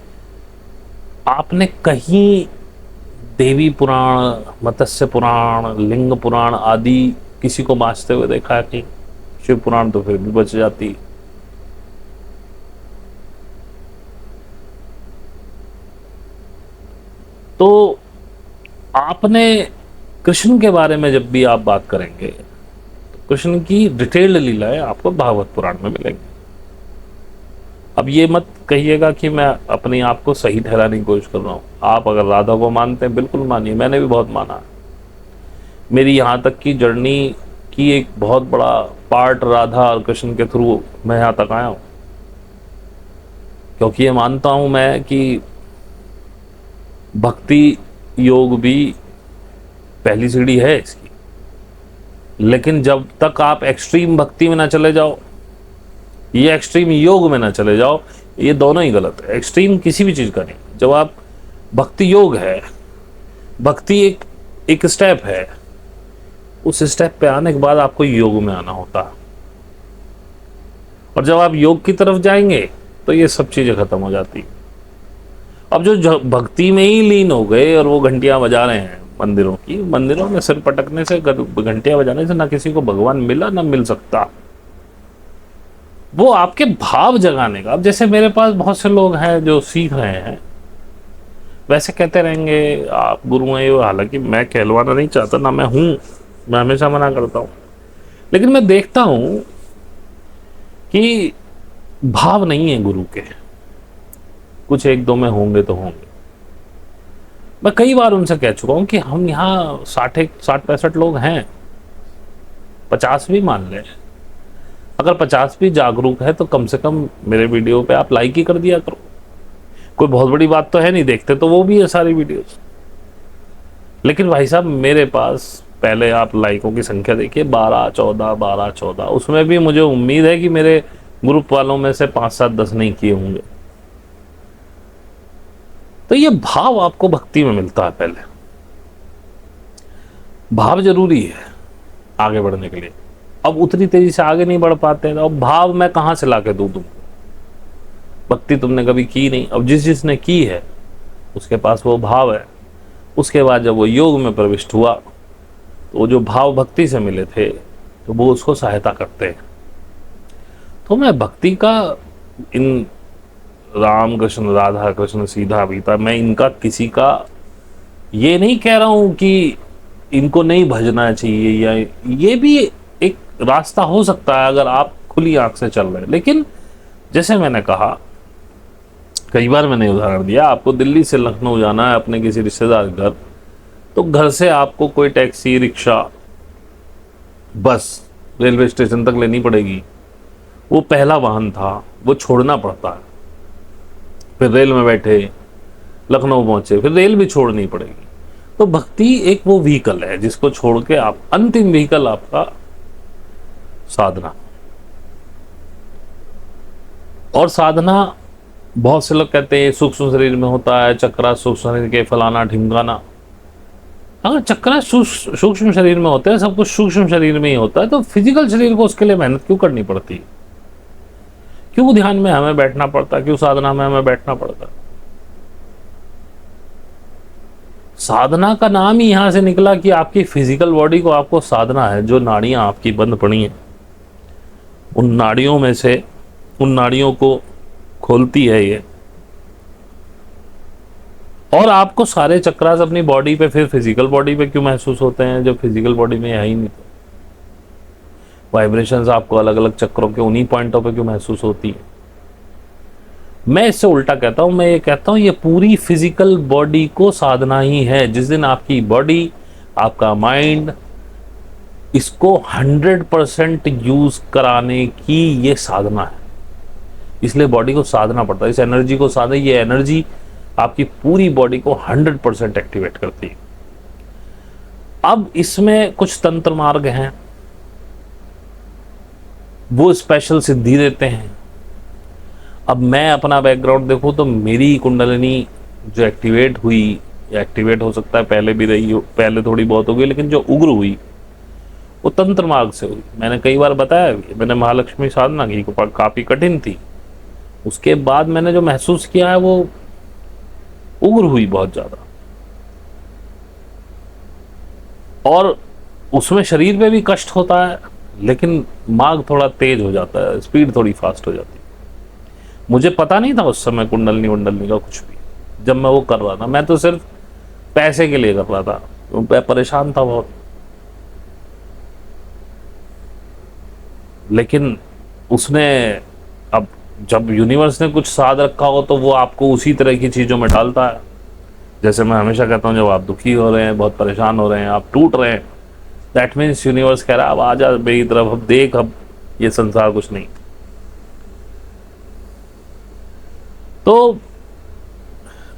आपने कहीं देवी पुराण, मत्स्य पुराण, लिंग पुराण आदि किसी को बाँचते हुए देखा है कि शिव पुराण तो फिर भी बच जाती। तो आपने कृष्ण के बारे में जब भी आप बात करेंगे तो कृष्ण की डिटेल्ड लीलाएं आपको भागवत पुराण में मिलेंगी। अब ये मत कहिएगा कि मैं अपने आप को सही ठहराने की कोशिश कर रहा हूँ। आप अगर राधा को मानते हैं बिल्कुल मानिए, मैंने भी बहुत माना है। मेरी यहाँ तक की जर्नी की एक बहुत बड़ा पार्ट राधा और कृष्ण के थ्रू मैं यहाँ तक आया हूँ, क्योंकि ये मानता हूँ मैं कि भक्ति योग भी पहली सीढ़ी है इसकी। लेकिन जब तक आप एक्सट्रीम भक्ति में ना चले जाओ, ये एक्सट्रीम योग में ना चले जाओ, ये दोनों ही गलत है। एक्सट्रीम किसी भी चीज का नहीं। जब आप भक्ति योग है, भक्ति एक स्टेप है, उस स्टेप पे आने के बाद आपको योग में आना होता है। और जब आप योग की तरफ जाएंगे तो ये सब चीजें खत्म हो जाती। अब जो भक्ति में ही लीन हो गए और वो घंटियां बजा रहे हैं मंदिरों की, मंदिरों में सिर पटकने से, घंटियां बजाने से ना किसी को भगवान मिला ना मिल सकता। वो आपके भाव जगाने का। अब जैसे मेरे पास बहुत से लोग हैं जो सीख रहे हैं, वैसे कहते रहेंगे आप गुरु हैं, हालांकि मैं कहलवाना नहीं चाहता, ना मैं हूं, मैं हमेशा मना करता हूं। लेकिन मैं देखता हूं कि भाव नहीं है गुरु के, कुछ एक दो में होंगे तो होंगे। मैं कई बार उनसे कह चुका हूं कि हम यहाँ 60-65 लोग हैं, 50 भी मान लें। अगर 50 भी जागरूक है तो कम से कम मेरे वीडियो पे आप लाइक ही कर दिया करो। कोई बहुत बड़ी बात तो है नहीं, देखते तो वो भी है सारी वीडियोस। लेकिन भाई साहब मेरे पास पहले आप लाइकों की संख्या देखिए, 12-14, उसमें भी मुझे उम्मीद है कि मेरे ग्रुप वालों में से 5-7-10 नहीं किए होंगे। तो ये भाव आपको भक्ति में मिलता है। पहले भाव जरूरी है आगे बढ़ने के लिए। अब उतनी तेजी से आगे नहीं बढ़ पाते हैं, अब भाव मैं कहां से लाके दूं तुमको? भक्ति तुमने कभी की नहीं। अब जिसने की है उसके पास वो भाव है। उसके बाद जब वो योग में प्रविष्ट हुआ तो जो भाव भक्ति से मिले थे तो वो उसको सहायता करते हैं। तो मैं भक्ति का, इन राम कृष्ण, राधा कृष्ण, सीधा बीता, मैं इनका किसी का ये नहीं कह रहा हूं कि इनको नहीं भजना चाहिए, या ये भी एक रास्ता हो सकता है अगर आप खुली आंख से चल रहे हैं। लेकिन जैसे मैंने कहा, कई बार मैंने उदाहरण दिया, आपको दिल्ली से लखनऊ जाना है अपने किसी रिश्तेदार घर, तो घर से आपको कोई टैक्सी, रिक्शा, बस रेलवे स्टेशन तक लेनी पड़ेगी। वो पहला वाहन था, वो छोड़ना पड़ता है। फिर रेल में बैठे, लखनऊ पहुंचे, फिर रेल भी छोड़नी पड़ेगी। तो भक्ति एक वो व्हीकल है जिसको छोड़ के आप, अंतिम व्हीकल आपका साधना। और साधना बहुत से लोग कहते हैं सूक्ष्म शरीर में होता है, चक्रा सूक्ष्म शरीर के फलाना ढिमकाना। अगर चक्रा सूक्ष्म शरीर में होता है, सब कुछ सूक्ष्म शरीर में ही होता है, तो फिजिकल शरीर को उसके लिए मेहनत क्यों करनी पड़ती है? क्यों ध्यान में हमें बैठना पड़ता? क्यों साधना में हमें बैठना पड़ता? साधना का नाम ही यहां से निकला कि आपकी फिजिकल बॉडी को आपको साधना है। जो नाड़ियां आपकी बंद पड़ी हैं, उन नाड़ियों में से, उन नाड़ियों को खोलती है ये, और आपको सारे चक्रास अपनी बॉडी पे, फिर फिजिकल बॉडी पे क्यों महसूस होते हैं जब फिजिकल बॉडी में है ही नहीं? वाइब्रेशंस आपको अलग अलग चक्रों के उन्हीं पॉइंटों पे क्यों महसूस होती है? मैं इससे उल्टा कहता हूं, मैं ये कहता हूं ये पूरी फिजिकल बॉडी को साधना ही है। जिस दिन आपकी बॉडी, आपका माइंड इसको 100% यूज कराने की ये साधना है, इसलिए बॉडी को साधना पड़ता है। इस एनर्जी को साधे, ये एनर्जी आपकी पूरी बॉडी को 100% एक्टिवेट करती है। अब इसमें कुछ तंत्र मार्ग हैं, वो स्पेशल सिद्धि देते हैं। अब मैं अपना बैकग्राउंड देखूं तो मेरी कुंडलिनी जो एक्टिवेट हुई, या एक्टिवेट हो सकता है पहले भी रही हो, पहले थोड़ी बहुत हो गई, लेकिन जो उग्र हुई वो तंत्र मार्ग से हुई। मैंने कई बार बताया, मैंने महालक्ष्मी साधना की, काफी कठिन थी। उसके बाद मैंने जो महसूस किया है वो उग्र हुई बहुत ज्यादा, और उसमें शरीर पे भी कष्ट होता है, लेकिन मार्ग थोड़ा तेज हो जाता है, स्पीड थोड़ी फास्ट हो जाती है। मुझे पता नहीं था उस समय कुंडलनी वंडलनी का कुछ भी, जब मैं वो कर रहा था। मैं तो सिर्फ पैसे के लिए कर रहा था, मैं परेशान था बहुत। लेकिन उसने, अब जब यूनिवर्स ने कुछ साध रखा हो तो वो आपको उसी तरह की चीज़ों में डालता है। जैसे मैं हमेशा कहता हूँ, जब आप दुखी हो रहे हैं, बहुत परेशान हो रहे हैं, आप टूट रहे हैं, दैट मीन्स यूनिवर्स कह रहा है अब आ जा मेरी तरफ, अब देख, अब ये संसार कुछ नहीं। तो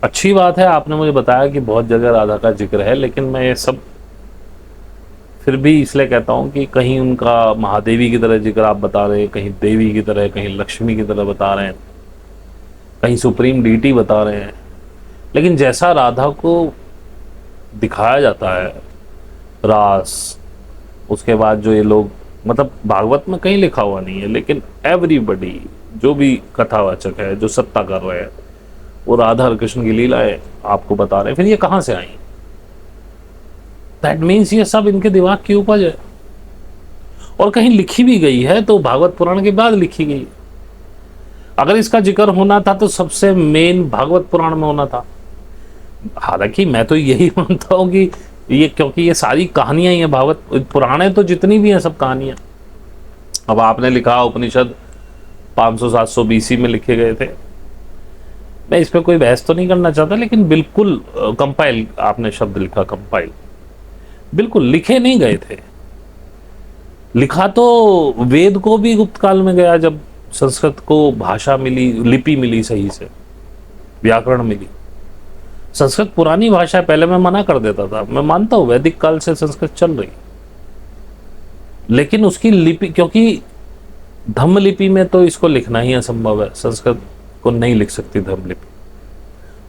अच्छी बात है, आपने मुझे बताया कि बहुत जगह राधा का जिक्र है, लेकिन मैं ये सब फिर भी इसलिए कहता हूँ कि कहीं उनका महादेवी की तरह जिक्र आप बता रहे हैं, कहीं देवी की तरह, कहीं लक्ष्मी की तरह बता रहे हैं, कहीं सुप्रीम डीटी बता रहे हैं। लेकिन जैसा राधा को दिखाया जाता है रास, उसके बाद जो ये लोग, मतलब भागवत में कहीं लिखा हुआ नहीं है, लेकिन एवरीबडी जो भी कथावाचक है, जो सत्ता कर रहे हैं, वो राधा और कृष्ण की लीलाएं आपको बता रहे हैं। फिर ये कहां से आई? दैट मीन्स ये सब इनके दिमाग की उपज है, और कहीं लिखी भी गई है तो भागवत पुराण के बाद लिखी गई। अगर इसका जिक्र होना था तो सबसे मेन भागवत पुराण में होना था। हालांकि मैं तो यही मानता हूं कि ये, क्योंकि ये सारी कहानियां ही हैं, भागवत पुराणे तो जितनी भी हैं सब कहानियां। अब आपने लिखा उपनिषद 500-700 BC में लिखे गए थे, मैं इस पर कोई बहस तो नहीं करना चाहता, लेकिन बिल्कुल कंपाइल, आपने शब्द लिखा कंपाइल, बिल्कुल लिखे नहीं गए थे। लिखा तो वेद को भी गुप्त काल में गया, जब संस्कृत को भाषा मिली, लिपि मिली, सही से व्याकरण मिली। संस्कृत पुरानी भाषा है, पहले मैं मना कर देता था, मैं मानता हूं वैदिक काल से संस्कृत चल रही, लेकिन उसकी लिपि, क्योंकि धम्म लिपि में तो इसको लिखना ही असंभव है, संस्कृत को नहीं लिख सकती धम्म लिपि,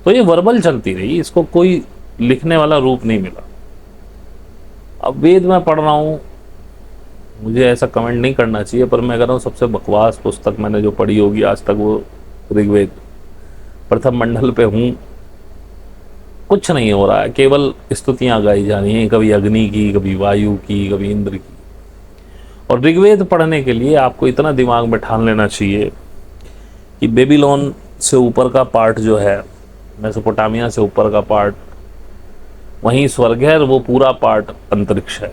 तो ये वर्बल चलती रही, इसको कोई लिखने वाला रूप नहीं मिला। अब वेद में पढ़ रहा हूं, मुझे ऐसा कमेंट नहीं करना चाहिए, पर मैं कह रहा हूँ सबसे बकवास पुस्तक मैंने जो पढ़ी होगी आज तक वो ऋग्वेद। प्रथम मंडल पे हूँ, कुछ नहीं हो रहा है, केवल स्तुतियां गाई जा रही हैं, कभी अग्नि की, कभी वायु की, कभी इंद्र की। और ऋग्वेद पढ़ने के लिए आपको इतना दिमाग में ठान लेना चाहिए कि बेबीलोन से ऊपर का पार्ट जो है, मेसोपोटामिया से ऊपर का पार्ट, वहीं स्वर्ग है, और वो पूरा पार्ट अंतरिक्ष है।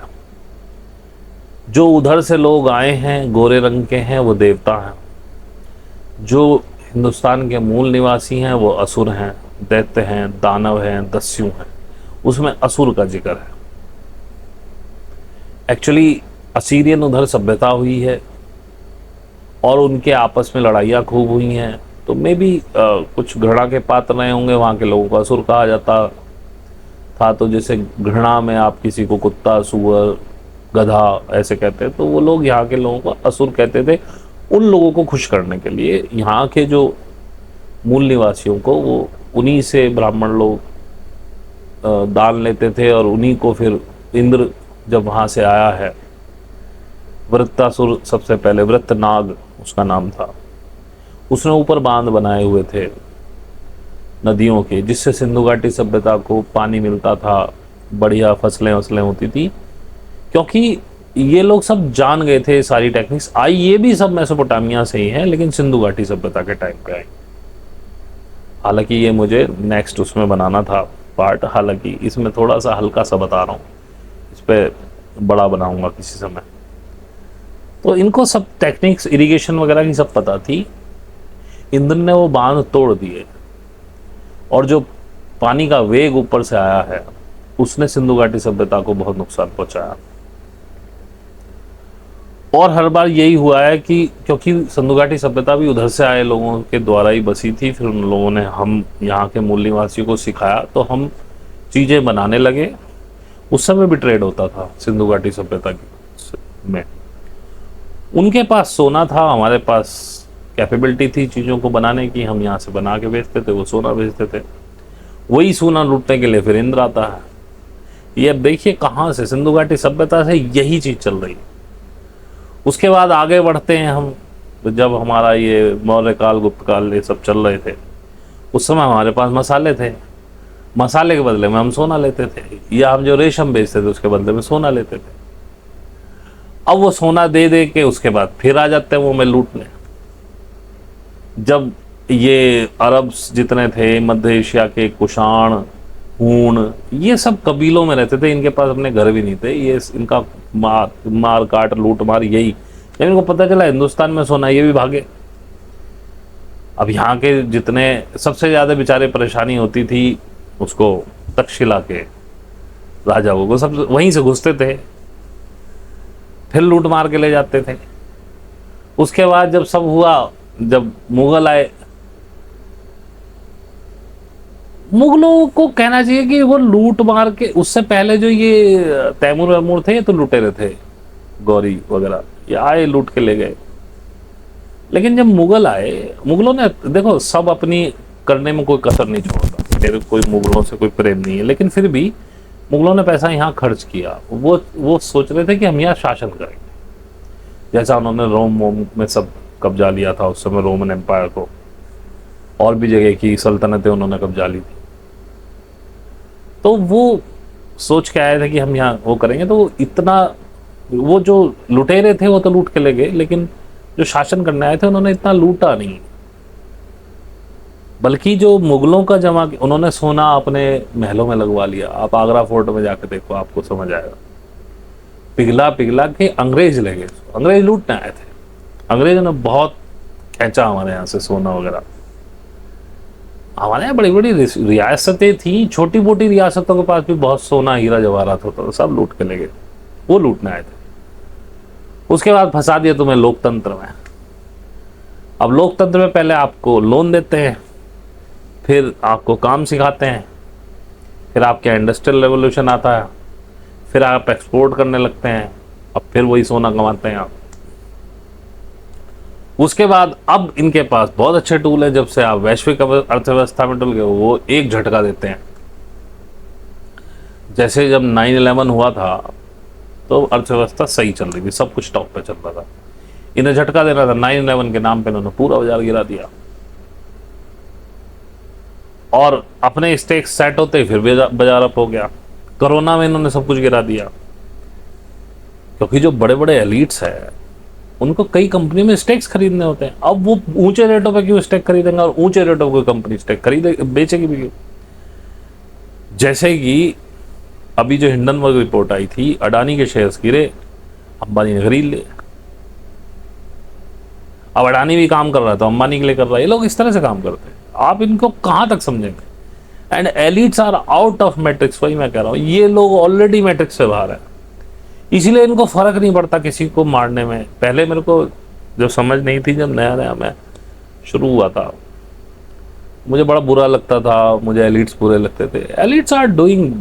जो उधर से लोग आए हैं, गोरे रंग के हैं, वो देवता हैं। जो हिंदुस्तान के मूल निवासी हैं वो असुर हैं, दैत्य हैं, दानव हैं, दस्यु हैं। उसमें असुर का जिक्र है। एक्चुअली असीरियन उधर सभ्यता हुई है, और उनके आपस में लड़ाइयाँ खूब हुई हैं, तो मे भी कुछ घृणा के पात्र रहे होंगे, वहाँ के लोगों को असुर कहा जाता था। तो जैसे घृणा में आप किसी को कुत्ता, सुअर, गधा ऐसे कहते हैं, तो वो लोग यहाँ के लोगों को असुर कहते थे। उन लोगों को खुश करने के लिए यहाँ के जो मूल निवासियों को, वो उन्हीं से ब्राह्मण लोग दान लेते थे, और उन्हीं को फिर इंद्र जब वहाँ से आया है, वृत्तासुर सबसे पहले, वृत्तनाग उसका नाम था, उसने ऊपर बांध बनाए हुए थे नदियों के, जिससे सिंधु घाटी सभ्यता को पानी मिलता था, बढ़िया फसलें वसलें होती थी। क्योंकि ये लोग सब जान गए थे सारी टेक्निक्स। आई ये भी सब मेसोपोटामिया से ही है, लेकिन सिंधु घाटी सभ्यता के टाइम पे आई। हालांकि ये मुझे नेक्स्ट उसमें बनाना था पार्ट, हालांकि इसमें थोड़ा सा हल्का सा बता रहा हूँ, इस पर बड़ा बनाऊंगा किसी समय। तो इनको सब टेक्निक्स इरिगेशन वगैरह की सब पता थी। इंद्र ने वो बांध तोड़ दिए और जो पानी का वेग ऊपर से आया है उसने सिंधु घाटी सभ्यता को बहुत नुकसान पहुंचाया। और हर बार यही हुआ है कि क्योंकि सिंधु घाटी सभ्यता भी उधर से आए लोगों के द्वारा ही बसी थी, फिर उन लोगों ने हम यहाँ के मूल निवासियों को सिखाया तो हम चीजें बनाने लगे। उस समय भी ट्रेड होता था सिंधु घाटी सभ्यता में। उनके पास सोना था, हमारे पास कैपेबिलिटी थी चीज़ों को बनाने की, हम यहाँ से बना के बेचते थे, वो सोना बेचते थे। वही सोना लूटने के लिए फिर इंद्र आता है। ये अब देखिए कहाँ से, सिंधु घाटी सभ्यता से यही चीज़ चल रही है। उसके बाद आगे बढ़ते हैं हम, तो जब हमारा ये मौर्य काल गुप्त काल ये सब चल रहे थे, उस समय हमारे पास मसाले थे, मसाले के बदले में हम सोना लेते थे, या हम जो रेशम बेचते थे उसके बदले में सोना लेते थे। अब वो सोना दे दे के उसके बाद फिर आ जाते हैं वो में लूटने। जब ये अरब जितने थे, मध्य एशिया के कुषाण, हूण, ये सब कबीलों में रहते थे, इनके पास अपने घर भी नहीं थे, ये इनका मार काट लूट मार यही। जब इनको पता चला हिंदुस्तान में सोना, ये भी भागे। अब यहाँ के जितने सबसे ज्यादा बेचारे परेशानी होती थी उसको तक्षशिला के राजाओं को, सब वहीं से घुसते थे, फिर लूट मार के ले जाते थे। उसके बाद जब सब हुआ, जब मुगल आए, मुगलों को कहना चाहिए कि वो लूट मार के, उससे पहले जो ये तैमूर वैमूर थे ये तो लुटेरे थे, गौरी वगैरह ये आए लूट के ले गए। लेकिन जब मुगल आए, मुगलों ने देखो सब अपनी करने में कोई कसर नहीं छोड़ता, मेरे कोई मुगलों से कोई प्रेम नहीं है, लेकिन फिर भी मुगलों ने पैसा यहाँ खर्च किया। वो सोच रहे थे कि हम यहाँ शासन करेंगे, जैसा उन्होंने रोम में सब कब्जा लिया था उस समय, रोमन एम्पायर को, और भी जगह की सल्तनतें उन्होंने कब्जा ली थी। तो वो सोच के आए थे कि हम यहाँ वो करेंगे। तो इतना, वो जो लुटेरे थे वो तो लूट के ले गए, लेकिन जो शासन करने आए थे उन्होंने इतना लूटा नहीं, बल्कि जो मुगलों का जमा, उन्होंने सोना अपने महलों में लगवा लिया। आप आगरा फोर्ट में जाकर देखो, आपको समझ आएगा। पिघला पिघला के अंग्रेज ले गए, अंग्रेज लूटने आए थे। अंग्रेजों ने बहुत खींचा हमारे यहाँ से सोना वगैरह। हमारे यहाँ बड़ी बड़ी रियासतें थी, छोटी मोटी रियासतों के पास भी बहुत सोना हीरा जवाहरात होता था, सब लूट के ले गए, वो लूटने आए थे। उसके बाद फंसा दिया तुम्हें लोकतंत्र में। अब लोकतंत्र में पहले आपको लोन देते हैं, फिर आपको काम सिखाते हैं, फिर आपके इंडस्ट्रियल रेवोल्यूशन आता है, फिर आप एक्सपोर्ट करने लगते हैं, अब फिर वही सोना कमाते हैं आप। उसके बाद अब इनके पास बहुत अच्छे टूल है, जब से आप वैश्विक अर्थव्यवस्था में डुल गए, वो एक झटका देते हैं। जैसे जब 9/11 हुआ था तो अर्थव्यवस्था सही चल रही थी, सब कुछ टॉप पे चल रहा था, इन्हें झटका देना था। 9/11 के नाम पे इन्होंने पूरा बाजार गिरा दिया, और अपने स्टेक्स सेट होते फिर बाजार अप हो गया। कोरोना में इन्होंने सब कुछ गिरा दिया, क्योंकि जो बड़े बड़े एलीट्स हैं उनको कई कंपनी में स्टेक्स खरीदने होते हैं। अब वो ऊंचे रेटों पे क्यों स्टेक खरीदेंगे, और ऊंचे रेटों पे कंपनी स्टेक खरीदे बेचेगी भी क्यों। जैसे कि अभी जो हिंडनबर्ग रिपोर्ट आई थी, अडानी के शेयर्स गिरे, अंबानी ने खरीद लिए। अब अडानी भी काम कर रहा है तो अंबानी के लिए कर रहा है। ये लोग इस तरह से काम करते हैं, आप इनको कहां तक समझेंगे। And elites are out of matrix, वही मैं कह रहा हूं, ये लोग ऑलरेडी मैट्रिक्स से बाहर है, इसीलिए इनको फर्क नहीं पड़ता किसी को मारने में। पहले मेरे को जब समझ नहीं थी, जब नया नया मैं शुरू हुआ था, मुझे बड़ा बुरा लगता था, मुझे एलिट्स बुरे लगते थे। Elites are doing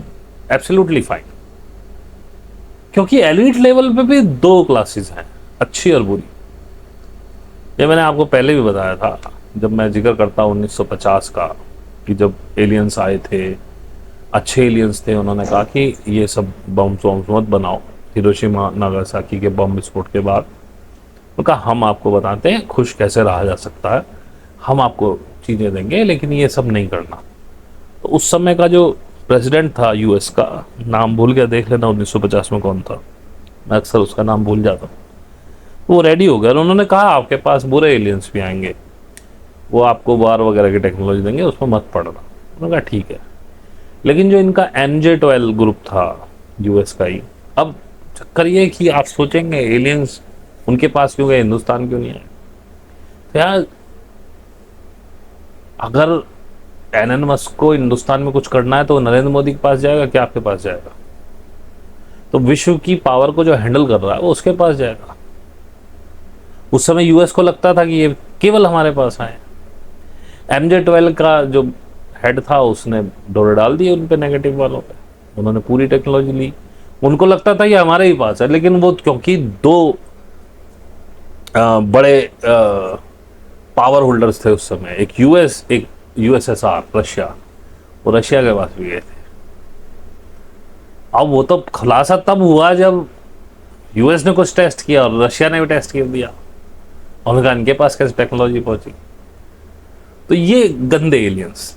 absolutely fine, क्योंकि एलिट लेवल पे भी दो क्लासेस हैं, अच्छी और बुरी। ये मैंने आपको पहले भी बताया था, जब मैं जिक्र करता हूँ 1950 का, कि जब एलियंस आए थे, अच्छे एलियंस थे, उन्होंने कहा कि ये सब बम्स वम्स मत बनाओ। हिरोशिमा नागासाकी के बम विस्फोट के बाद उनका, हम आपको बताते हैं खुश कैसे रहा जा सकता है, हम आपको चीज़ें देंगे, लेकिन ये सब नहीं करना। तो उस समय का जो प्रेसिडेंट था यूएस का, नाम भूल गया, देख लेना 1950 में कौन था, मैं अक्सर उसका नाम भूल जाता हूँ। वो रेडी हो गया, उन्होंने कहा आपके पास बुरे एलियंस भी आएंगे, वो आपको वार वगैरह की टेक्नोलॉजी देंगे, उसमें मत पड़ना। उन्होंने कहा ठीक है। लेकिन जो इनका MJ-12 ग्रुप था यूएस का ही, अब चक्कर ये कि आप सोचेंगे एलियंस उनके पास क्यों गए, हिंदुस्तान क्यों नहीं आए? तो यार अगर एलन मस्क को हिंदुस्तान में कुछ करना है तो नरेंद्र मोदी के पास जाएगा क्या आपके पास जाएगा? तो विश्व की पावर को जो हैंडल कर रहा है वो उसके पास जाएगा। उस समय यूएस को लगता था कि ये केवल हमारे पास आए। MJ12 का जो हेड था उसने डोरे डाल दिए उन पे, नेगेटिव वालों पे। उन्होंने पूरी टेक्नोलॉजी ली। उनको लगता था ये हमारे ही पास है, लेकिन वो क्योंकि दो बड़े पावर होल्डर्स थे उस समय, एक यूएस, एक यूएसएसआर रशिया, वो रशिया के पास भी गए थे। अब वो तो खुलासा तब हुआ जब यूएस ने कुछ टेस्ट किया और रशिया ने भी टेस्ट कर दिया, और उनका इनके पास कैसे टेक्नोलॉजी पहुंची। तो ये गंदे एलियंस।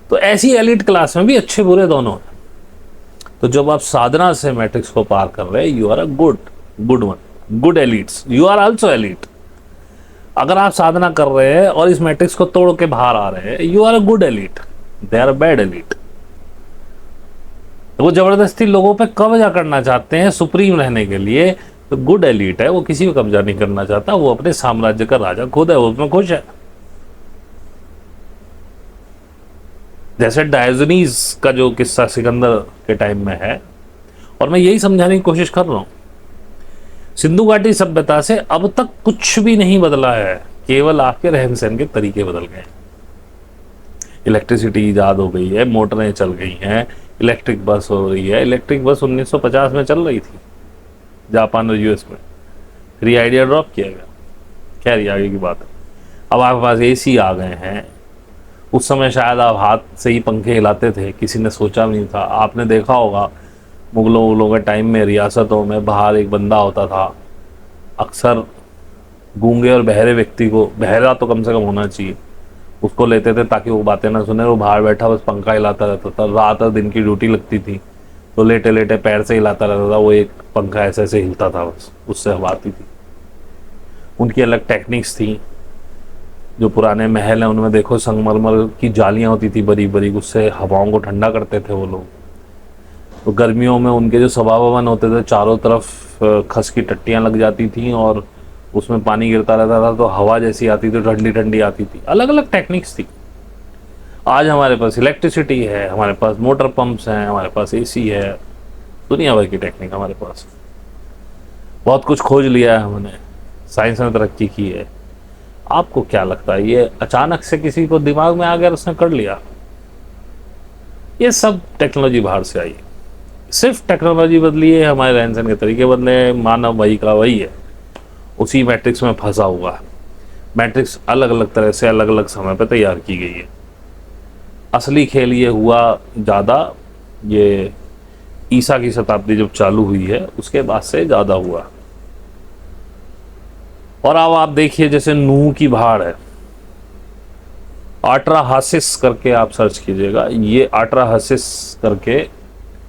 तो ऐसी एलिट क्लास में भी अच्छे बुरे दोनों हैं। तो जब आप साधना से मैट्रिक्स को पार कर रहे हैं, you are a good one, good elites, you are also elite. अगर आप साधना कर रहे हैं और इस मैट्रिक्स को तोड़ के बाहर आ रहे हैं, you are a good elite, they are a bad elite. वो जबरदस्ती लोगों पे कब्जा करना चाहते हैं सुप्रीम रहने के लिए। तो गुड एलिट है, वो किसी को कब्जा नहीं करना चाहता, वो अपने साम्राज्य का राजा खुद है, वो उसमें खुश है। जैसे डायोजनीज का जो किस्सा सिकंदर के टाइम में है, और मैं यही समझाने की कोशिश कर रहा हूं, सिंधु घाटी सभ्यता से अब तक कुछ भी नहीं बदला है, केवल आपके रहन सहन के तरीके बदल गए। इलेक्ट्रिसिटी ईजाद हो गई है, मोटरें चल गई हैं, इलेक्ट्रिक बस हो रही है। इलेक्ट्रिक बस 1950 में चल रही थी जापान और यूएस में, फिर ये आइडिया ड्रॉप किया गया। खैर ये आगे की बात है। अब आपके पास एसी आ गए हैं। उस समय शायद आप हाथ से ही पंखे हिलाते थे, किसी ने सोचा भी नहीं था। आपने देखा होगा मुगलों के टाइम में रियासतों में बाहर एक बंदा होता था, अक्सर गूंगे और बहरे व्यक्ति को, बहरा तो कम से कम होना चाहिए, उसको लेते थे ताकि वो बातें ना सुने। वो बाहर बैठा बस पंखा हिलाता रहता था। रात और दिन की ड्यूटी लगती थी तो लेटे लेटे पैर से हिलाता रहता था। वो एक पंखा ऐसे ऐसे हिलता था, बस उससे हवा आती थी। उनकी अलग टेक्निक्स थी। जो पुराने महल हैं उनमें देखो संगमरमर की जालियां होती थी बड़ी बड़ी, उससे हवाओं को ठंडा करते थे वो लोग। तो गर्मियों में उनके जो सभा भवन होते थे चारों तरफ खस की टट्टियां लग जाती थी और उसमें पानी गिरता रहता था, तो हवा जैसी आती थी, ठंडी ठंडी आती थी। अलग अलग टेक्निक्स थी। आज हमारे पास इलेक्ट्रिसिटी है, हमारे पास मोटर पंप्स हैं, हमारे पास एसी है, दुनिया भर की टेक्निक हमारे पास। बहुत कुछ खोज लिया है हमने, साइंस ने तरक्की की है। आपको क्या लगता है ये अचानक से किसी को दिमाग में आ गया, उसने कर लिया? ये सब टेक्नोलॉजी बाहर से आई। सिर्फ टेक्नोलॉजी बदली है, हमारे रहन सहन के तरीके बदले हैं, मानव वही का वही है, उसी मैट्रिक्स में फंसा हुआ है। मैट्रिक्स अलग अलग तरह से अलग अलग समय पर तैयार की गई है। असली खेल ये हुआ ज़्यादा, ये ईसा की शताब्दी जब चालू हुई है उसके बाद से ज़्यादा हुआ। और अब आप देखिए जैसे नूह की पहाड़ है, आट्राहासिस करके आप सर्च कीजिएगा, ये आट्राहासिस करके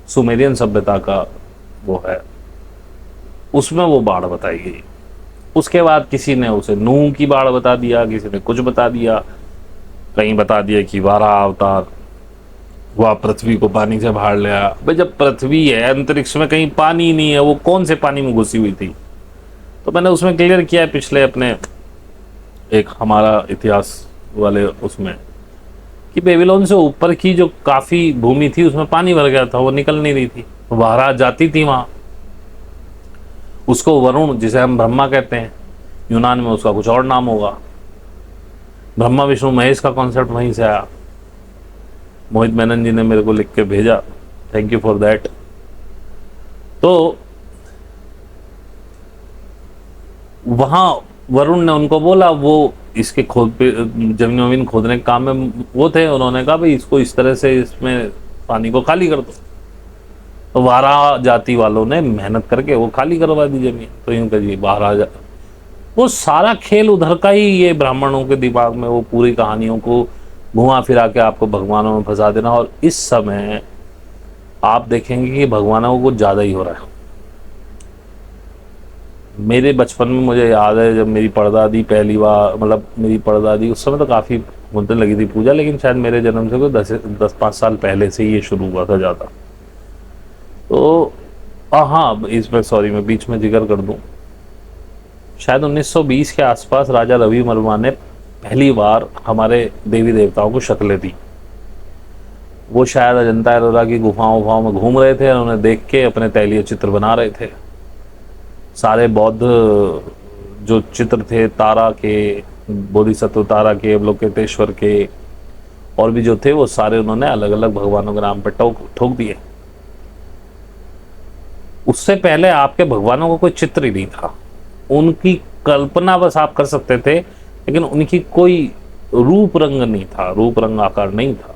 सुमेरियन सभ्यता का वो है, उसमें वो बाढ़ बताई गई। उसके बाद किसी ने उसे नूह की बाढ़ बता दिया, किसी ने कुछ बता दिया, कहीं बता दिया कि वाराह अवतार वह पृथ्वी को पानी से बाहर ले आया। भाई जब पृथ्वी है अंतरिक्ष में, कहीं पानी नहीं है, वो कौन से पानी में घुसी हुई थी? तो मैंने उसमें क्लियर किया है पिछले अपने एक हमारा इतिहास वाले उसमें, कि बेबीलोन से ऊपर की जो काफ़ी भूमि थी उसमें पानी भर गया था, वो निकल नहीं रही थी, वाराह जाती थी वहाँ। उसको वरुण, जिसे हम ब्रह्मा कहते हैं, यूनान में उसका कुछ और नाम होगा। ब्रह्मा विष्णु महेश का कॉन्सेप्ट वहीं से आया। मोहित मेनन जी ने मेरे को लिख के भेजा, थैंक यू फॉर दैट। तो वहाँ वरुण ने उनको बोला, वो इसके खोद पे जमीन वमीन खोदने के काम में वो थे, उन्होंने कहा भाई इसको इस तरह से इसमें पानी को खाली कर दो। तो वाराह जाति वालों ने मेहनत करके वो खाली करवा दी जमीन। तो यूं कहिए वाराह वो सारा खेल उधर का ही, ये ब्राह्मणों के दिमाग में वो पूरी कहानियों को घुमा फिरा के आपको भगवानों में फंसा देना। और इस समय आप देखेंगे कि भगवानों को कुछ ज़्यादा ही हो रहा है। मेरे बचपन में मुझे याद है जब मेरी परदादी पहली बार, मतलब मेरी परदादी उस समय तो काफ़ी होने लगी थी पूजा, लेकिन शायद मेरे जन्म से कोई 10-5 साल पहले से ही ये शुरू हुआ था ज़्यादा। तो हाँ, इसमें सॉरी मैं बीच में जिक्र कर दूं, शायद 1920 के आसपास राजा रवि वर्मा ने पहली बार हमारे देवी देवताओं को शक्लें दी। वो शायद अजंता एलोरा की गुफाओं में घूम रहे थे और उन्हें देख के अपने तैलीय चित्र बना रहे थे। सारे बौद्ध जो चित्र थे तारा के, बोधिसत्व तारा के, अवलोकितेश्वर के और भी जो थे, वो सारे उन्होंने अलग अलग भगवानों के नाम पर ठोक दिए। उससे पहले आपके भगवानों का कोई चित्र ही नहीं था, उनकी कल्पना बस आप कर सकते थे, लेकिन उनकी कोई रूप रंग नहीं था, रूप रंग आकार नहीं था।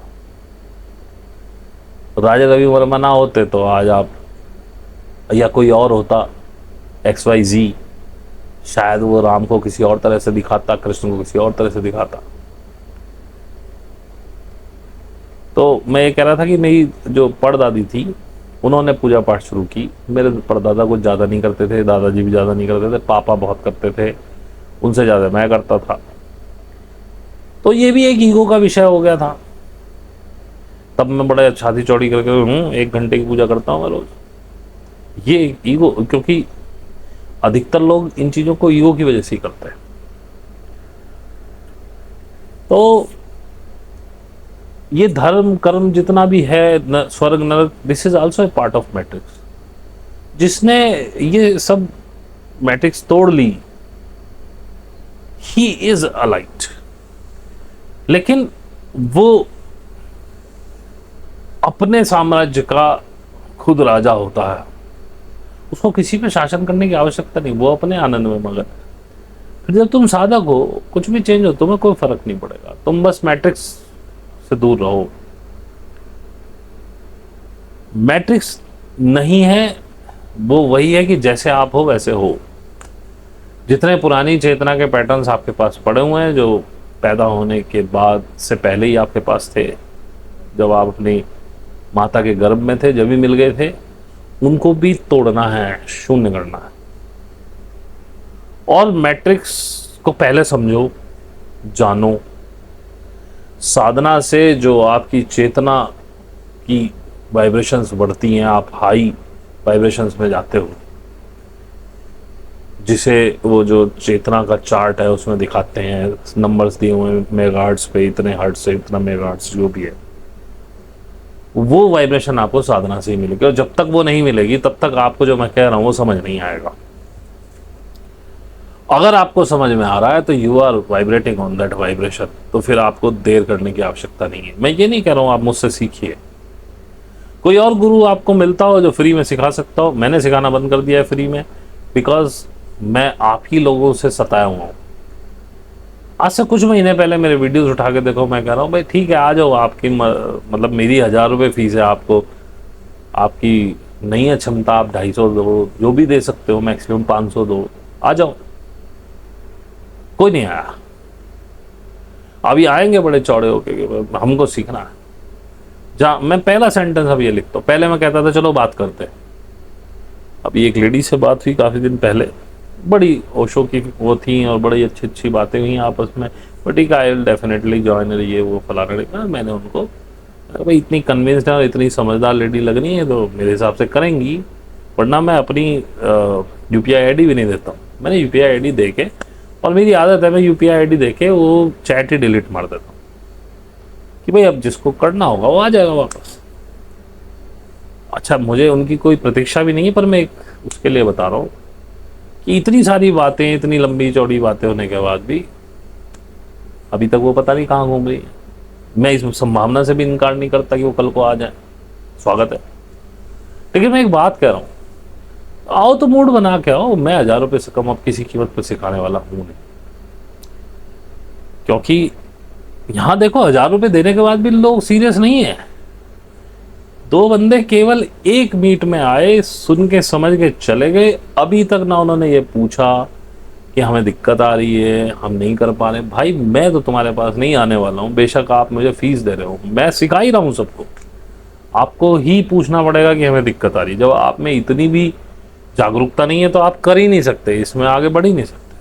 राजा रवि वर्मा ना होते तो आज आप या कोई और होता XYZ, शायद वो राम को किसी और तरह से दिखाता, कृष्ण को किसी और तरह से दिखाता। तो मैं ये कह रहा था कि मेरी जो परदादी थी उन्होंने पूजा पाठ शुरू की। मेरे परदादा कुछ ज़्यादा नहीं करते थे, दादाजी भी ज़्यादा नहीं करते थे, पापा बहुत करते थे, उनसे ज़्यादा मैं करता था। तो ये भी एक ईगो का विषय हो गया था। तब मैं बड़े छाती चौड़ी करके 1 घंटे की पूजा करता हूँ मैं रोज। ये ईगो, क्योंकि अधिकतर लोग इन चीज़ों को ईगो की वजह से ही करते हैं। तो ये धर्म कर्म जितना भी है, स्वर्ग नरक, this is also a part of matrix. जिसने ये सब मैट्रिक्स तोड़ ली, ही इज अ लाइट। लेकिन वो अपने साम्राज्य का खुद राजा होता है, उसको किसी पे शासन करने की आवश्यकता नहीं, वो अपने आनंद में मगन है। फिर जब तुम साधक हो, कुछ भी चेंज हो, तुम्हें कोई फर्क नहीं पड़ेगा, तुम बस मैट्रिक्स से दूर रहो। मैट्रिक्स नहीं है, वो वही है कि जैसे आप हो वैसे हो। जितने पुरानी चेतना के पैटर्न्स आपके पास पड़े हुए हैं, जो पैदा होने के बाद से पहले ही आपके पास थे, जब आप अपनी माता के गर्भ में थे, जब भी मिल गए थे, उनको भी तोड़ना है, शून्य करना है। और मैट्रिक्स को पहले समझो, जानो। साधना से जो आपकी चेतना की वाइब्रेशंस बढ़ती हैं, आप हाई वाइब्रेशंस में जाते हो, जिसे वो जो चेतना का चार्ट है उसमें दिखाते हैं, नंबर्स दिए हुए हैं मेगाहर्ट्ज पे, इतने हर्ट्ज से इतना मेगाहर्ट्ज जो भी है, वो वाइब्रेशन आपको साधना से ही मिलेगी। और जब तक वो नहीं मिलेगी तब तक आपको जो मैं कह रहा हूं वो समझ नहीं आएगा। अगर आपको समझ में आ रहा है तो you are vibrating on that vibration, तो फिर आपको देर करने की आवश्यकता नहीं है। मैं ये नहीं कह रहा हूं आप मुझसे सीखिए, कोई और गुरु आपको मिलता हो जो फ्री में सिखा सकता हो। मैंने सिखाना बंद कर दिया है फ्री में, बिकॉज मैं आप ही लोगों से सताया हुआ हूं। आज से कुछ महीने पहले मेरे वीडियोस उठा के देखो, मैं कह रहा हूँ भाई ठीक है आ जाओ, आपकी मतलब मेरी 1000 रुपये फीस है, आपको आपकी नहीं है क्षमता, आप 250 दो, जो भी दे सकते हो, मैक्सिमम 500 दो, आ जाओ। कोई नहीं आया। अभी आएंगे बड़े चौड़े होके कि हमको सीखना है। जहाँ मैं पहला सेंटेंस अब ये लिखता हूँ, पहले मैं कहता था चलो बात करते हैं। अभी एक लेडी से बात हुई काफ़ी दिन पहले, बड़ी ओशो की वो थी और बड़ी अच्छी अच्छी बातें हुई आपस में, बट ठीक आई विल डेफिनेटली ज्वाइन, ये वो फलाना। मैंने उनको भाई इतनी कन्विंस्ड है और इतनी समझदार लेडी लग रही है तो मेरे हिसाब से करेंगी, वरना मैं अपनी UPI ID भी नहीं देता हूँ। मैंने UPI ID दे के, और मेरी आदत है मैं UPI ID दे के वो चैट ही डिलीट मार देता हूँ कि भाई अब जिसको करना होगा वो आ जाएगा वापस। अच्छा, मुझे उनकी कोई प्रतीक्षा भी नहीं है, पर मैं एक उसके लिए बता रहा हूँ कि इतनी सारी बातें, इतनी लंबी चौड़ी बातें होने के बाद भी अभी तक वो पता नहीं कहाँ घूम रही है। मैं इस संभावना से भी इनकार नहीं करता कि वो कल को आ जाए, स्वागत है। लेकिन मैं एक बात कह रहा हूँ, आओ तो मूड बना के आओ। मैं 1000 रुपये से कम अब किसी कीमत पर सिखाने वाला हूँ नहीं, क्योंकि यहाँ देखो 1000 रुपये देने के बाद भी लोग सीरियस नहीं है। 2 बंदे केवल 1 मीट में आए, सुन के समझ के चले गए। अभी तक ना उन्होंने ये पूछा कि हमें दिक्कत आ रही है, हम नहीं कर पा रहे। भाई मैं तो तुम्हारे पास नहीं आने वाला हूँ, बेशक आप मुझे फीस दे रहे हो, मैं सिखा ही रहा हूँ सबको। आपको ही पूछना पड़ेगा कि हमें दिक्कत आ रही है। जब आप में इतनी भी जागरूकता नहीं है तो आप कर ही नहीं सकते, इसमें आगे बढ़ ही नहीं सकते।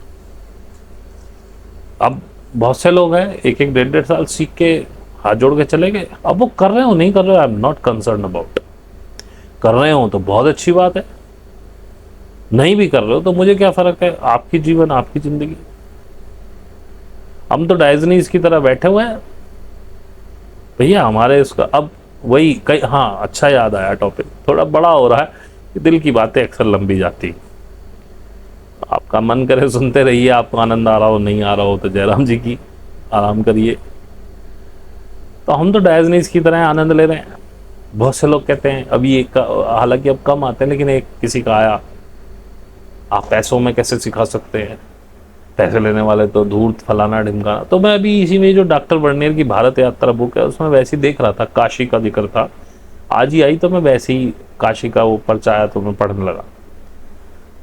अब बहुत से लोग हैं 1-1, 1.5 साल सीख के हाथ जोड़ के चले गए। अब वो कर रहे हो नहीं कर रहे हो, I am not concern about. कर रहे हो तो बहुत अच्छी बात है, नहीं भी कर रहे हो तो मुझे क्या फर्क है, आपकी जीवन आपकी जिंदगी। हम तो डायजनीज की तरह बैठे हुए हैं भैया, हमारे इसका अब वही कई। हाँ, अच्छा याद आया, टॉपिक थोड़ा बड़ा हो रहा है कि दिल की बातें अक्सर लंबी जाती। आपका मन करे सुनते रहिए, आपको आनंद आ रहा हो नहीं आ रहा हो तो जयराम जी की आराम करिए। तो हम तो डायजनीज की तरह आनंद ले रहे हैं। बहुत से लोग कहते हैं अभी एक, हालांकि अब कम आते हैं, लेकिन एक किसी का आया, आप पैसों में कैसे सिखा सकते हैं, पैसे लेने वाले तो धूर्त फलाना ढिमकाना। तो मैं अभी इसी में जो डॉक्टर वर्नियर की भारत यात्रा बुक है उसमें वैसे ही देख रहा था, काशी का जिक्र था, आज ही आई तो मैं वैसे ही काशी का वो पर्चा आया तो मैं पढ़ने लगा।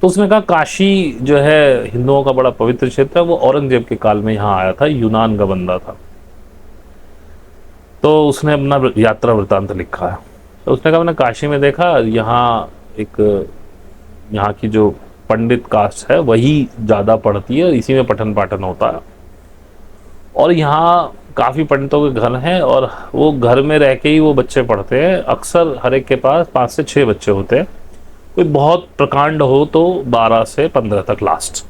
तो उसने कहा काशी जो है हिंदुओं का बड़ा पवित्र क्षेत्र है, वो औरंगजेब के काल में यहाँ आया था, यूनान का बंदा था। तो उसने अपना यात्रा वृत्तांत लिखा है। तो उसने कहा मैंने काशी में देखा, यहाँ एक, यहाँ की जो पंडित कास्ट है वही ज़्यादा पढ़ती है और इसी में पठन पाठन होता है। और यहाँ काफ़ी पंडितों के घर हैं और वो घर में रह के ही वो बच्चे पढ़ते हैं। अक्सर हर एक के पास 5 से 6 बच्चे होते हैं, कोई बहुत प्रकांड हो तो 12 से 15 तक लास्ट।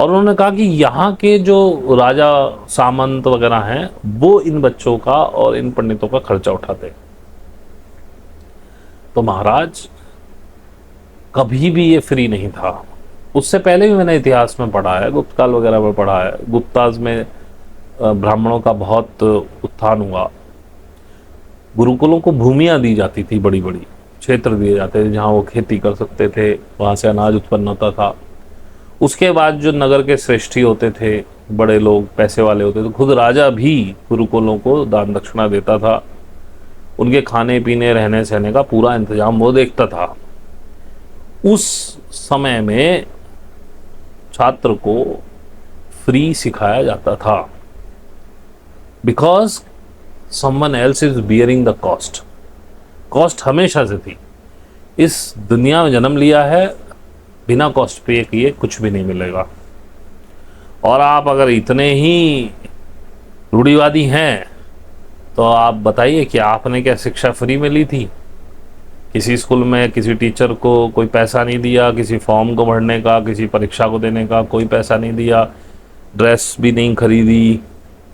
और उन्होंने कहा कि यहाँ के जो राजा सामंत वगैरह हैं वो इन बच्चों का और इन पंडितों का खर्चा उठाते हैं। तो महाराज कभी भी ये फ्री नहीं था। उससे पहले भी मैंने इतिहास में पढ़ा है, गुप्त काल वगैरह में पढ़ा है, गुप्ताज में ब्राह्मणों का बहुत उत्थान हुआ। गुरुकुलों को भूमियां दी जाती थी, बड़ी बड़ी क्षेत्र दिए जाते थे जहाँ वो खेती कर सकते थे, वहाँ से अनाज उत्पन्न होता था। उसके बाद जो नगर के श्रेष्ठी होते थे, बड़े लोग पैसे वाले होते थे, खुद राजा भी गुरुकुलों को दान दक्षिणा देता था, उनके खाने पीने रहने सहने का पूरा इंतजाम वो देखता था। उस समय में छात्र को फ्री सिखाया जाता था, because someone else is bearing the cost. Cost हमेशा से थी। इस दुनिया में जन्म लिया है, बिना कॉस्ट पे किए कुछ भी नहीं मिलेगा। और आप अगर इतने ही रूढ़िवादी हैं तो आप बताइए कि आपने क्या शिक्षा फ्री में ली थी? किसी स्कूल में किसी टीचर को कोई पैसा नहीं दिया, किसी फॉर्म को भरने का, किसी परीक्षा को देने का कोई पैसा नहीं दिया, ड्रेस भी नहीं खरीदी,